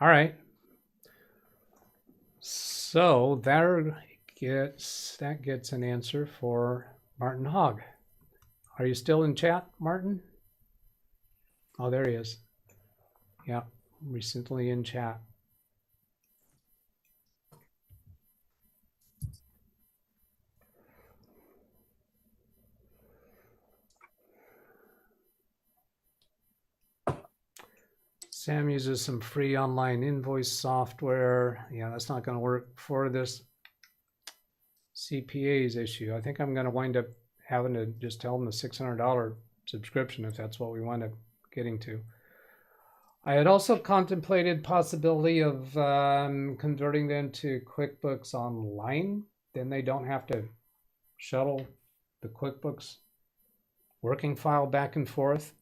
All right. So that gets an answer for Martin Hogg. Are you still in chat, Martin? Oh, there he is. Yeah, recently in chat. Sam uses some free online invoice software. Yeah, that's not going to work for this CPA's issue. I think I'm going to wind up having to just tell them the $600 subscription if that's what we wind up getting to. I had also contemplated possibility of converting them to QuickBooks Online. Then they don't have to shuttle the QuickBooks working file back and forth.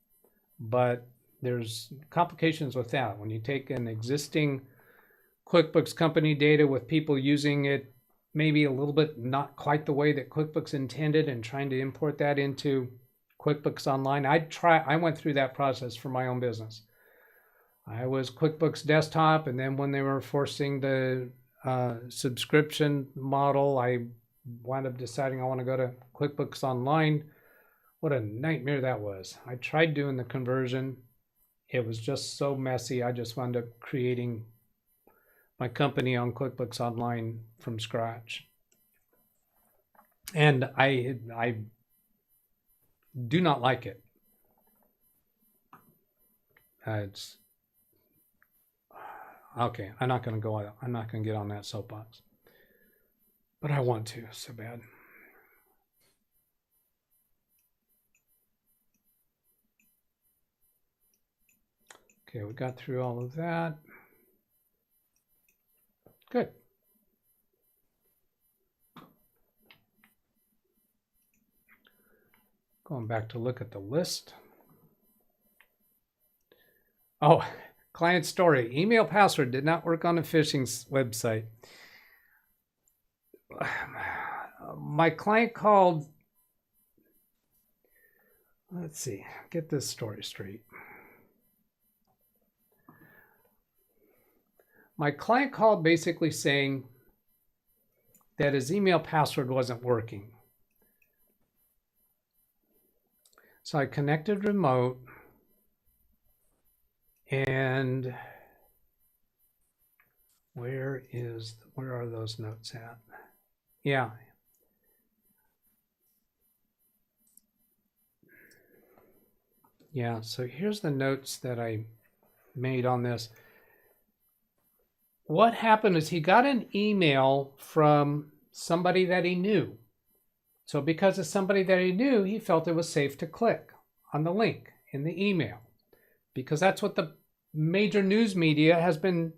But there's complications with that. When you take an existing QuickBooks company data with people using it maybe a little bit not quite the way that QuickBooks intended and trying to import that into QuickBooks Online, I went through that process for my own business. I was QuickBooks Desktop, and then when they were forcing the subscription model, I wound up deciding I want to go to QuickBooks Online. What a nightmare that was. I tried doing the conversion. It was just so messy. I just wound up creating my company on QuickBooks Online from scratch. And I do not like it. It's okay. I'm not going to get on that soapbox, but I want to so bad. Okay, we got through all of that. Good. Going back to look at the list. Oh, client story. Email password did not work on a phishing website. My client called. Let's see, get this story straight. My client called basically saying that his email password wasn't working. So I connected remote, and where are those notes at? Yeah. Yeah, so here's the notes that I made on this. What happened is he got an email from somebody that he knew. So because of somebody that he knew, he felt it was safe to click on the link in the email, because that's what the major news media has been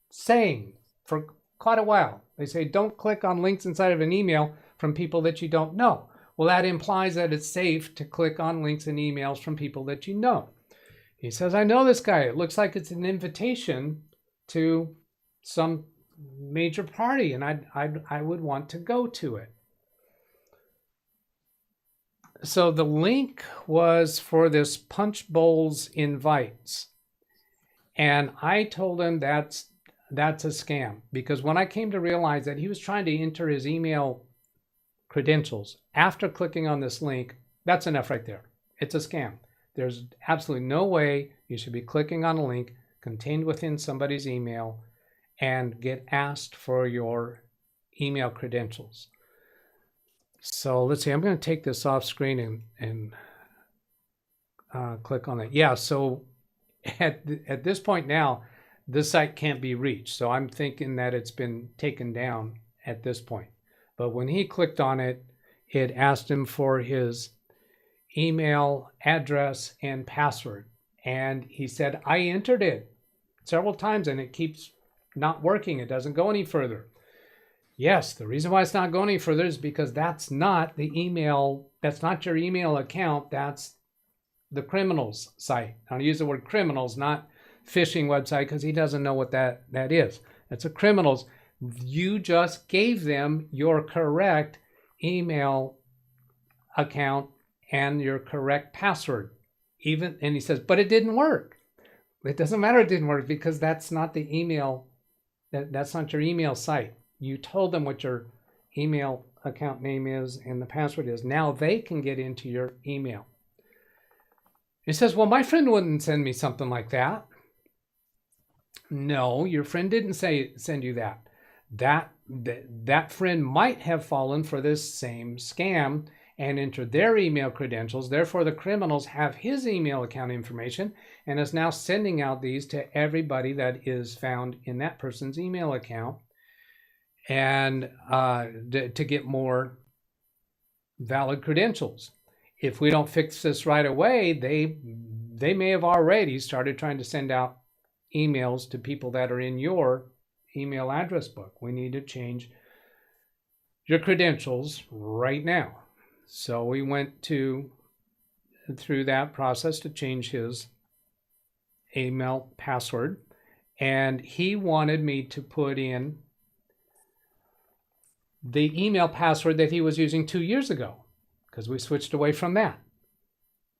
saying for quite a while. They say, don't click on links inside of an email from people that you don't know. Well, that implies that it's safe to click on links and emails from people that you know. He says, I know this guy. It looks like it's an invitation to some major party, and I would want to go to it. So the link was for this Punch Bowls invites. And I told him that's a scam, because when I came to realize that he was trying to enter his email credentials after clicking on this link, that's enough right there. It's a scam. There's absolutely no way you should be clicking on a link contained within somebody's email and get asked for your email credentials. So let's see, I'm going to take this off screen and click on it. Yeah, so at this point now, this site can't be reached. So I'm thinking that it's been taken down at this point. But when he clicked on it, it asked him for his email address and password. And he said, I entered it several times and it keeps not working. It doesn't go any further. Yes, the reason why it's not going any further is because that's not the email, that's not your email account, that's the criminal's site. I'll use the word criminals, not phishing website, because he doesn't know what that is. It's a criminal's. You just gave them your correct email account and your correct password. And he says, but it didn't work. It doesn't matter it didn't work, because that's not the email, that's not your email site. You told them what your email account name is and the password is. Now they can get into your email. He says, well, my friend wouldn't send me something like that. No, your friend didn't send you that. That friend might have fallen for this same scam and entered their email credentials. Therefore, the criminals have his email account information and is now sending out these to everybody that is found in that person's email account, and to get more valid credentials. If we don't fix this right away, they may have already started trying to send out emails to people that are in your email address book. We need to change your credentials right now. So we went through that process to change his email password, and he wanted me to put in the email password that he was using 2 years ago, because we switched away from that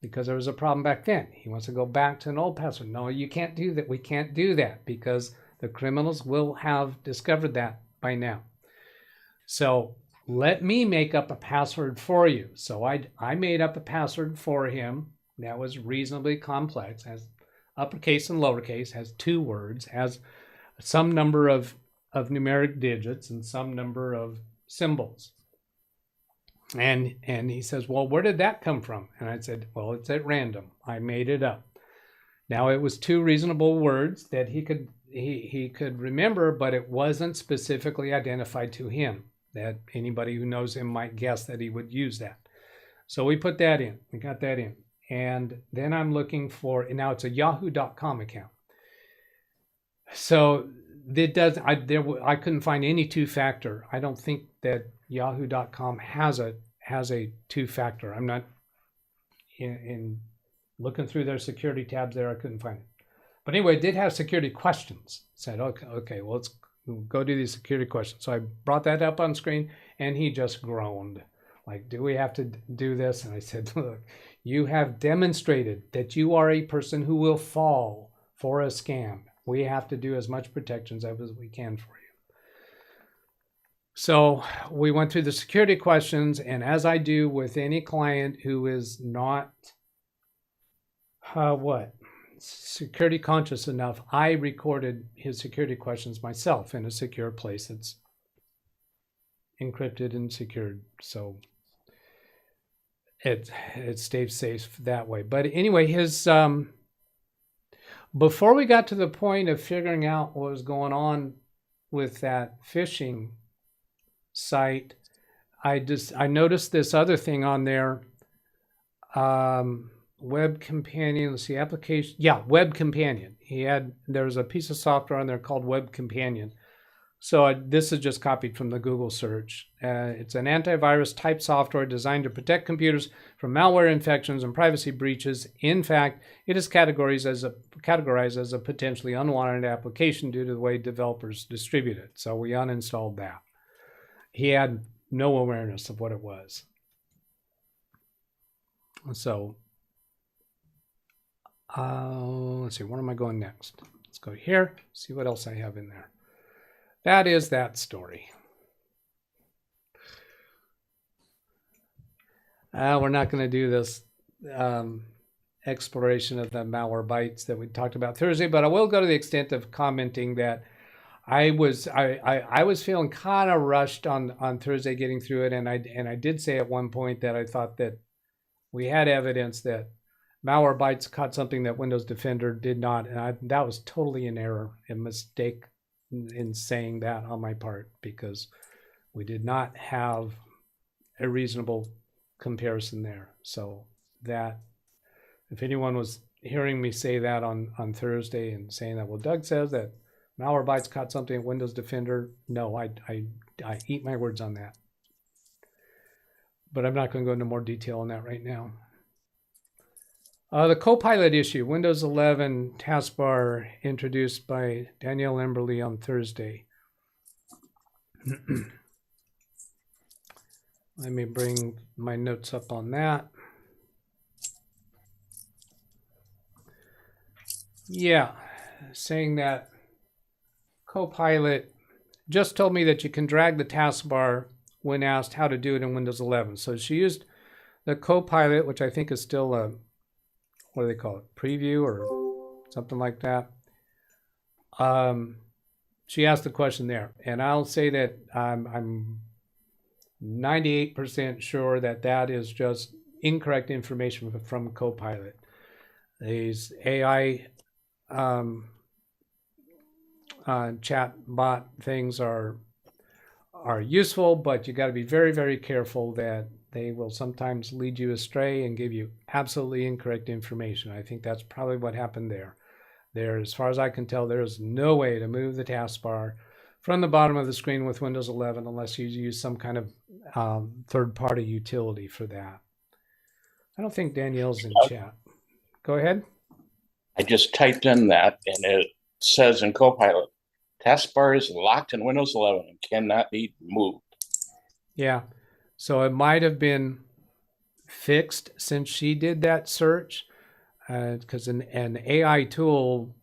because there was a problem back then. He wants to go back to an old password. No, you can't do that. We can't do that because the criminals will have discovered that by now. So let me make up a password for you. So I made up a password for him that was reasonably complex, has uppercase and lowercase, has 2 words, has some number of numeric digits and some number of symbols. And he says, well, where did that come from? And I said, well, it's at random. I made it up. Now, it was 2 reasonable words that he could remember, but it wasn't specifically identified to him, that anybody who knows him might guess that he would use that. So we put that in. We got that in. And then I'm looking for, now it's a yahoo.com account. So it does, I couldn't find any 2-factor. I don't think that yahoo.com has a 2-factor. I'm not in looking through their security tabs there. I couldn't find it. But anyway, it did have security questions. Said, okay, well, let's go do these security questions. So I brought that up on screen, and he just groaned. Like, do we have to do this? And I said, look, you have demonstrated that you are a person who will fall for a scam. We have to do as much protections as we can for you. So we went through the security questions, and as I do with any client who is not, security conscious enough, I recorded his security questions myself in a secure place that's encrypted and secured. So it stays safe that way. But anyway, his before we got to the point of figuring out what was going on with that phishing site, I noticed this other thing on there. Web Companion, let's see, application. Yeah, Web Companion. There's a piece of software on there called Web Companion. So this is just copied from the Google search. It's an antivirus type software designed to protect computers from malware infections and privacy breaches. In fact, it is categorized as a potentially unwanted application due to the way developers distribute it. So we uninstalled that. He had no awareness of what it was. So let's see, where am I going next? Let's go here, see what else I have in there. That is that story. We're not going to do this exploration of the Malware Bytes that we talked about Thursday, but I will go to the extent of commenting that I was feeling kind of rushed on Thursday getting through it, and I did say at one point that I thought that we had evidence that Malware Bytes caught something that Windows Defender did not, and that was totally an error, a mistake in saying that on my part, because we did not have a reasonable comparison there. So that, if anyone was hearing me say that on Thursday and saying that, well, Doug says that Malware Bytes caught something in Windows Defender, no, I eat my words on that. But I'm not going to go into more detail on that right now. The CoPilot issue, Windows 11 TaskBar, introduced by Danielle Emberly on Thursday. Let me bring my notes up on that. Yeah, saying that CoPilot just told me that you can drag the taskbar when asked how to do it in Windows 11. So she used the CoPilot, which I think is still a, what do they call it, preview or something like that. She asked the question there, and I'll say that I'm 98% sure that that is just incorrect information from CoPilot. These AI chat bot things are useful, but you got to be very, very careful that they will sometimes lead you astray and give you absolutely incorrect information. I think that's probably what happened there. There, as far as I can tell, there is no way to move the taskbar from the bottom of the screen with Windows 11 unless you use some kind of third-party utility for that. I don't think Danielle's in chat. Go ahead. I just typed in that, and it says in CoPilot, taskbar is locked in Windows 11 and cannot be moved. Yeah, so it might have been fixed since she did that search, because an AI tool,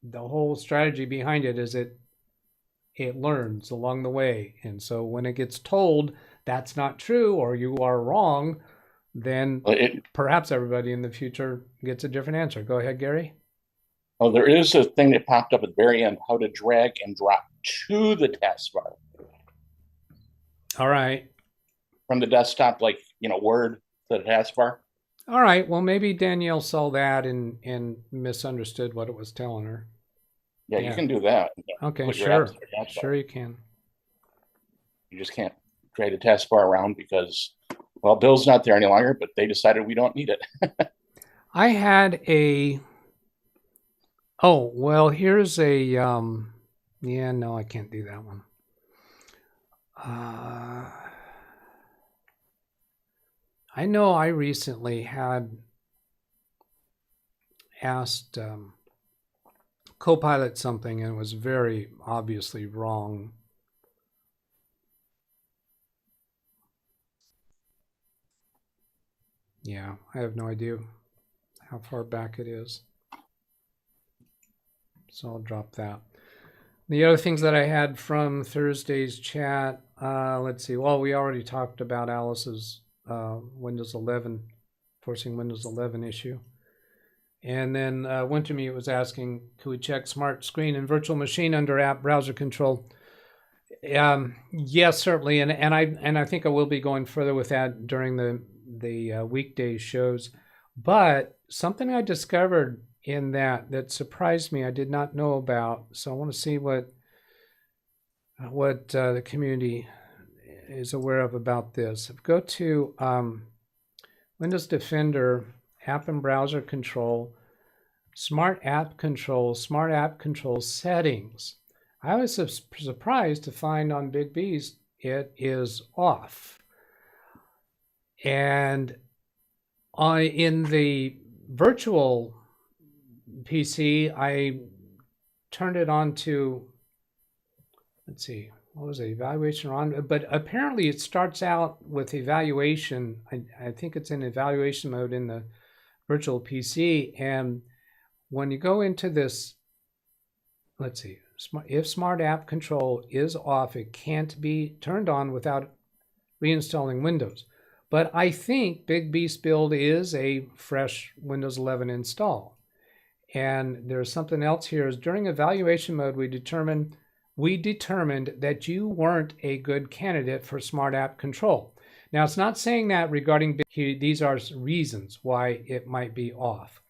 the whole strategy behind it is it learns along the way. And so when it gets told that's not true or you are wrong, then perhaps everybody in the future gets a different answer. Go ahead, Gary. Oh, there is a thing that popped up at the very end, how to drag and drop to the taskbar. All right. From the desktop, like, Word to the taskbar. All right. Well, maybe Danielle saw that and misunderstood what it was telling her. Yeah, you can do that. Okay, sure. Sure you can. You just can't drag the taskbar around because, well, Bill's not there any longer, but they decided we don't need it. I had a... Oh, well, here's a... Yeah, no, I can't do that one. I know I recently had asked CoPilot something and it was very obviously wrong. Yeah, I have no idea how far back it is. So I'll drop that. The other things that I had from Thursday's chat, let's see. Well, we already talked about Alice's Windows 11, forcing Windows 11 issue. And then Wintermute was asking, could we check Smart Screen and Virtual Machine under App Browser Control? Yes, certainly. And I think I will be going further with that during the weekday shows. But something I discovered in that surprised me, I did not know about. So I want to see what the community is aware of about this. Go to Windows Defender, App and Browser Control, Smart App Control Settings. I was surprised to find on Big Beast it is off. And in the virtual PC, I turned it on to, let's see, what was it, evaluation on? But apparently it starts out with evaluation. I think it's in evaluation mode in the virtual PC. And when you go into this, let's see, if Smart App Control is off, it can't be turned on without reinstalling Windows. But I think Big Beast Build is a fresh Windows 11 install. And there's something else here. Is during evaluation mode, we determined that you weren't a good candidate for Smart App Control. Now, it's not saying that regarding these are reasons why it might be off.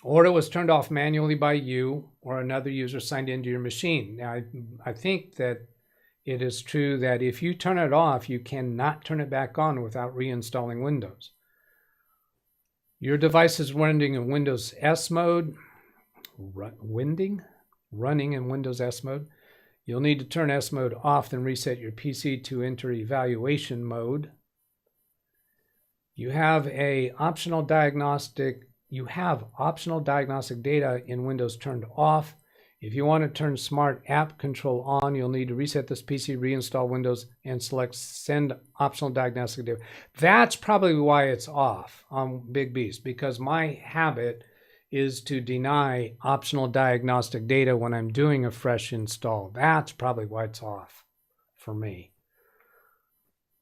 Or it was turned off manually by you or another user signed into your machine. Now, I think that it is true that if you turn it off, you cannot turn it back on without reinstalling Windows. Your device is running in Windows S mode, running in Windows S mode. You'll need to turn S mode off, then reset your PC to enter evaluation mode. You have optional diagnostic data in Windows turned off. If you want to turn Smart App Control on, you'll need to reset this PC, reinstall Windows, and select Send Optional Diagnostic Data. That's probably why it's off on Big Beast, because my habit is to deny optional diagnostic data when I'm doing a fresh install. That's probably why it's off for me.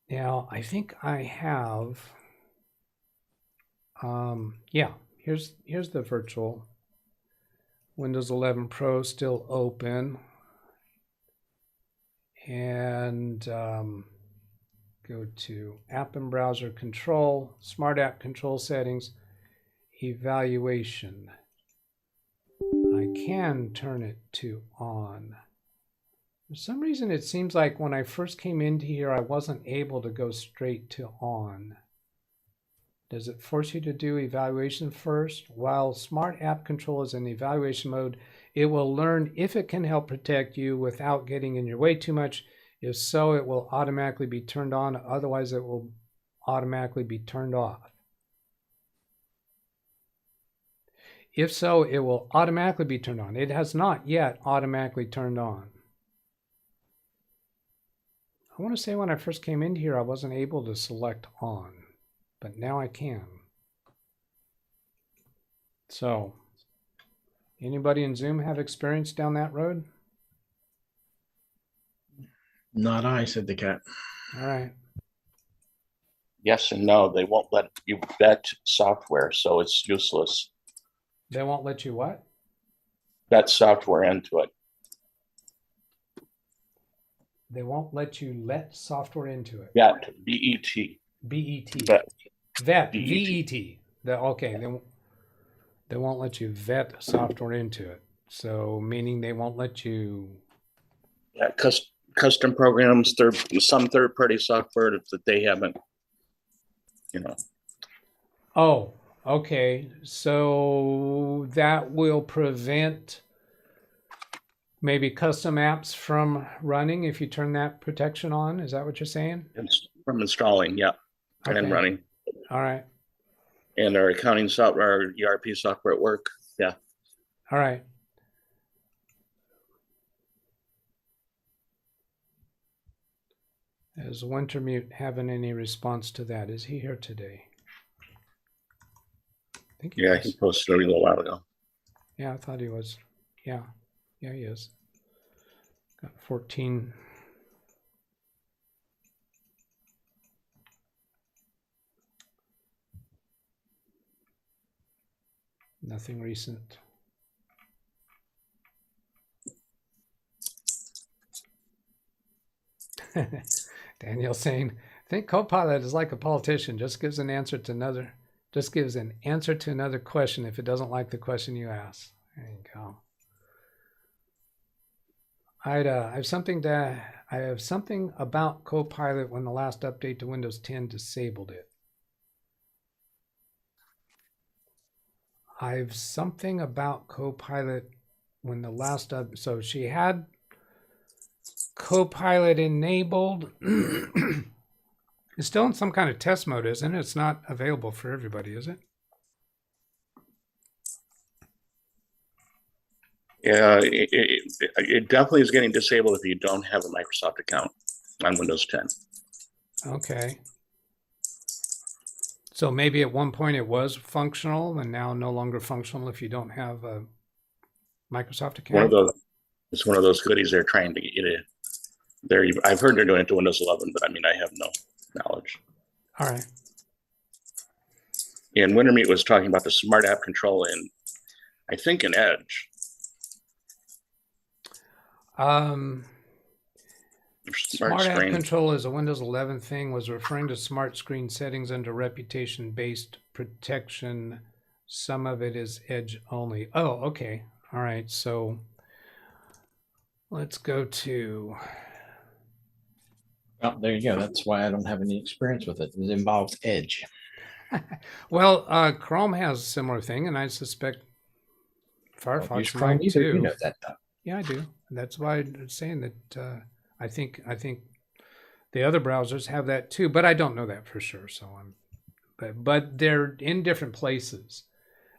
Now, I think I have, here's the virtual Windows 11 Pro still open. And go to App and Browser Control, Smart App Control Settings, Evaluation. I can turn it to on. For some reason, it seems like when I first came into here, I wasn't able to go straight to on. Does it force you to do evaluation first? While Smart App Control is in evaluation mode, it will learn if it can help protect you without getting in your way too much. If so, it will automatically be turned on. Otherwise, it will automatically be turned off. If so, it will automatically be turned on. It has not yet automatically turned on. I want to say when I first came in here, I wasn't able to select on, but now I can. So, anybody in Zoom have experience down that road? Not I, said the cat. All right. Yes and no. They won't let you vet software, so it's useless. They won't let you what? Vet software into it. They won't let you let software into it. Vet, B-E-T. B-E-T. Vet. Vet, V-E-T. V-E-T. Okay, they won't let you vet software into it. So, meaning they won't let you... Yeah, custom programs, some third-party software that they haven't, you know. Oh, okay. So that will prevent maybe custom apps from running if you turn that protection on. Is that what you're saying? It's from installing, yeah, and Okay. running. All right. And our accounting software, our ERP software at work, yeah. All right. Is Wintermute having any response to that? Is he here today? I think Yeah, is. he posted a little while ago. Yeah, I thought he was. Yeah, he is. Got 14. Nothing recent. Danielle saying, I think CoPilot is like a politician, just gives an answer to another question if it doesn't like the question you ask. There you go. I have something about CoPilot when the last update to Windows 10 disabled it. I have something about CoPilot when the last so she had CoPilot enabled. It's still in some kind of test mode, isn't it? It's not available for everybody, is it? Yeah, it definitely is getting disabled if you don't have a Microsoft account on Windows 10. Okay. So maybe at one point it was functional and now no longer functional if you don't have a Microsoft account? It's one of those goodies they're trying to get you to. I've heard they're doing it to Windows 11, but I mean, I have no knowledge. All right. And Wintermute was talking about the Smart App Control in, I think, in Edge. Smart App Control is a Windows 11 thing, was referring to smart screen settings under reputation-based protection. Some of it is Edge only. Oh, okay. All right. So let's go to... Oh, there you go. That's why I don't have any experience with it. It involves Edge. Well, Chrome has a similar thing, and I suspect Firefox might too. You know that, though. Yeah, I do. That's why I'm saying that I think the other browsers have that too, but I don't know that for sure. So but they're in different places.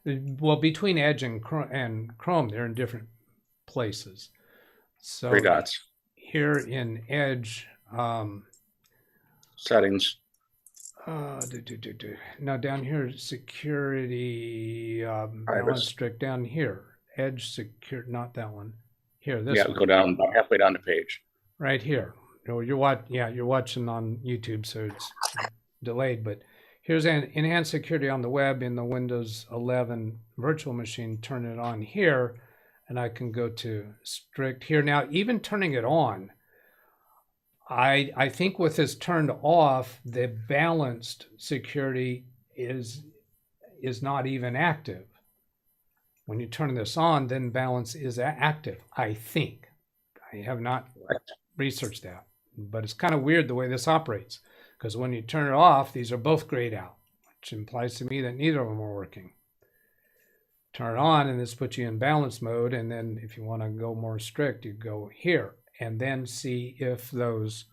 Well, between Edge and Chrome, they're in different places. So 3 dots. Here in Edge, settings. Now down here, security balance strict down here. Edge secure, not that one. Here, this one. Go down about halfway down the page. Right here. You're watching on YouTube, so it's delayed. But here's an enhanced security on the web in the Windows 11 virtual machine. Turn it on here, and I can go to strict here. Now, even turning it on, I think with this turned off, the balanced security is not even active. When you turn this on, then balance is active, I think. I have not researched that, but it's kind of weird the way this operates, because when you turn it off, these are both grayed out. which implies to me that neither of them are working. Turn it on, and this puts you in balance mode. And then if you want to go more strict, you go here and then see if those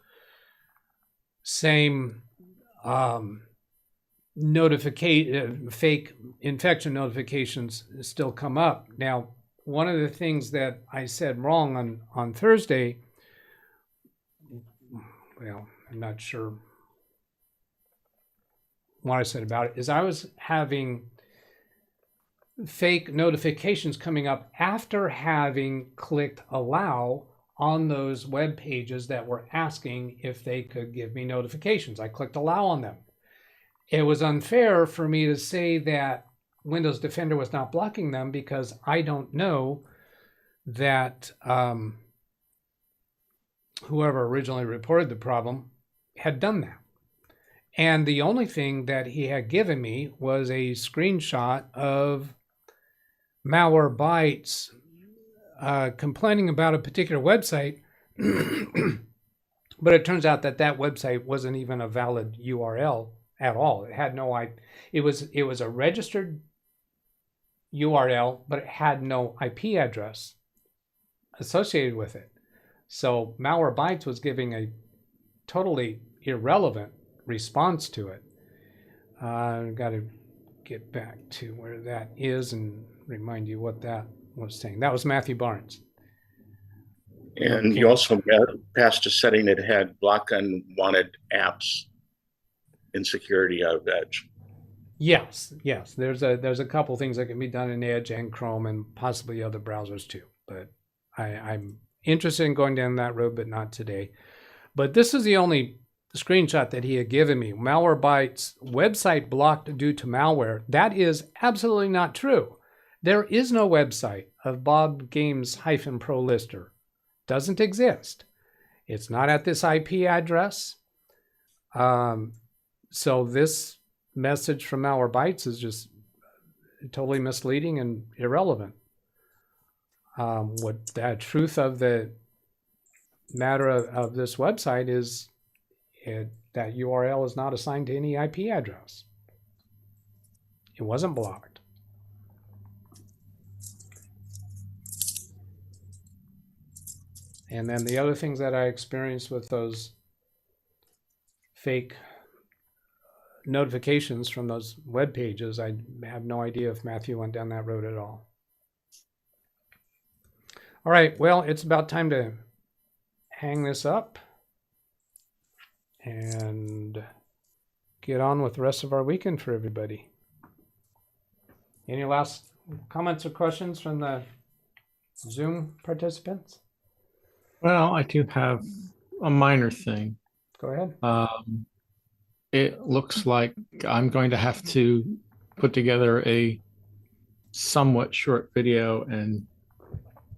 same fake infection notifications still come up. Now, one of the things that I said wrong on Thursday, well, I'm not sure what I said about it, is I was having fake notifications coming up after having clicked allow on those web pages that were asking if they could give me notifications. I clicked allow on them. It was unfair for me to say that Windows Defender was not blocking them because I don't know that whoever originally reported the problem had done that. And the only thing that he had given me was a screenshot of Malware Bytes complaining about a particular website, but it turns out that that website wasn't even a valid URL at all. It had no it was a registered URL, but it had no IP address associated with it. So Malware Bytes was giving a totally irrelevant response to it. I've got to get back to where that is and remind you what that was saying. That was Matthew Barnes. And you also passed a setting that had block unwanted apps in security out of Edge. Yes. There's a couple things that can be done in Edge and Chrome and possibly other browsers too. But I'm interested in going down that road, but not today. But this is the only screenshot that he had given me. Malware Bytes website blocked due to malware. That is absolutely not true. There is no website of Bob Games -Pro Lister. Doesn't exist. It's not at this IP address. So this message from Malware Bytes is just totally misleading and irrelevant. What the truth of the matter of this website is that URL is not assigned to any IP address. It wasn't blocked. And then the other things that I experienced with those fake notifications from those web pages, I have no idea if Matthew went down that road at all. All right, well, it's about time to hang this up and get on with the rest of our weekend for everybody. Any last comments or questions from the Zoom participants? Well, I do have a minor thing. Go ahead. It looks like I'm going to have to put together a somewhat short video and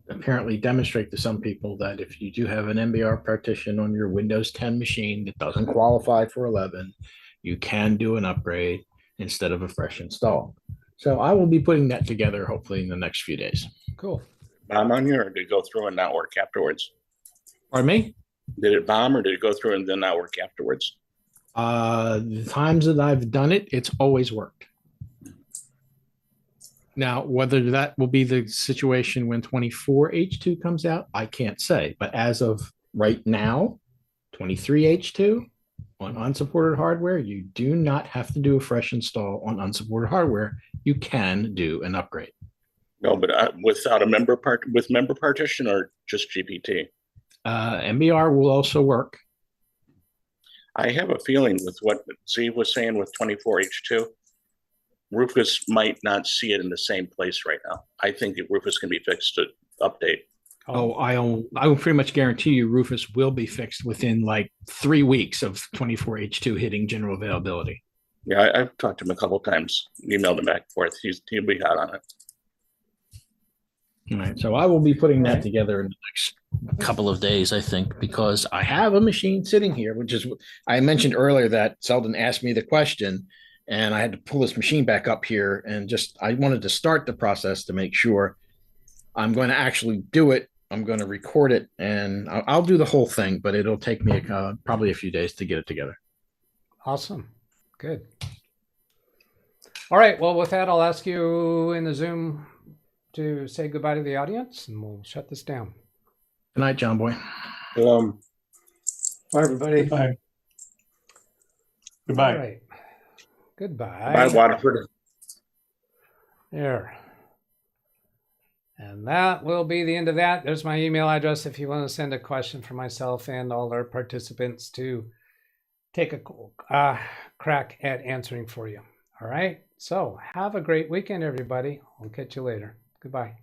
apparently demonstrate to some people that if you do have an MBR partition on your Windows 10 machine that doesn't qualify for 11, you can do an upgrade instead of a fresh install. So I will be putting that together hopefully in the next few days. Cool. Bomb on you, or did it go through and not work afterwards? Pardon me? Did it bomb, or did it go through and then not work afterwards? The times that I've done it, it's always worked. Now, whether that will be the situation when 24H2 comes out, I can't say. But as of right now, 23H2 on unsupported hardware, you do not have to do a fresh install on unsupported hardware. You can do an upgrade. No, but without a member partition or just GPT? MBR will also work. I have a feeling with what Z was saying with 24H2, Rufus might not see it in the same place right now. I think Rufus can be fixed to update. Oh, I will pretty much guarantee you Rufus will be fixed within like 3 weeks of 24H2 hitting general availability. Yeah, I've talked to him a couple of times, emailed him back and forth. He'll be hot on it. All right, so I will be putting that together in the next couple of days, I think, because I have a machine sitting here, which is, I mentioned earlier that Selden asked me the question, and I had to pull this machine back up here, and I wanted to start the process to make sure I'm going to actually do it. I'm going to record it, and I'll do the whole thing, but it'll take me probably a few days to get it together. Awesome. Good. All right. Well, with that, I'll ask you in the Zoom to say goodbye to the audience, and we'll shut this down. Good night, John Boy. Bye, everybody. Goodbye. Goodbye. All right. Goodbye. Bye, Waterford. There. And that will be the end of that. There's my email address if you want to send a question for myself and all our participants to take a crack at answering for you. All right. So have a great weekend, everybody. I'll catch you later. Goodbye.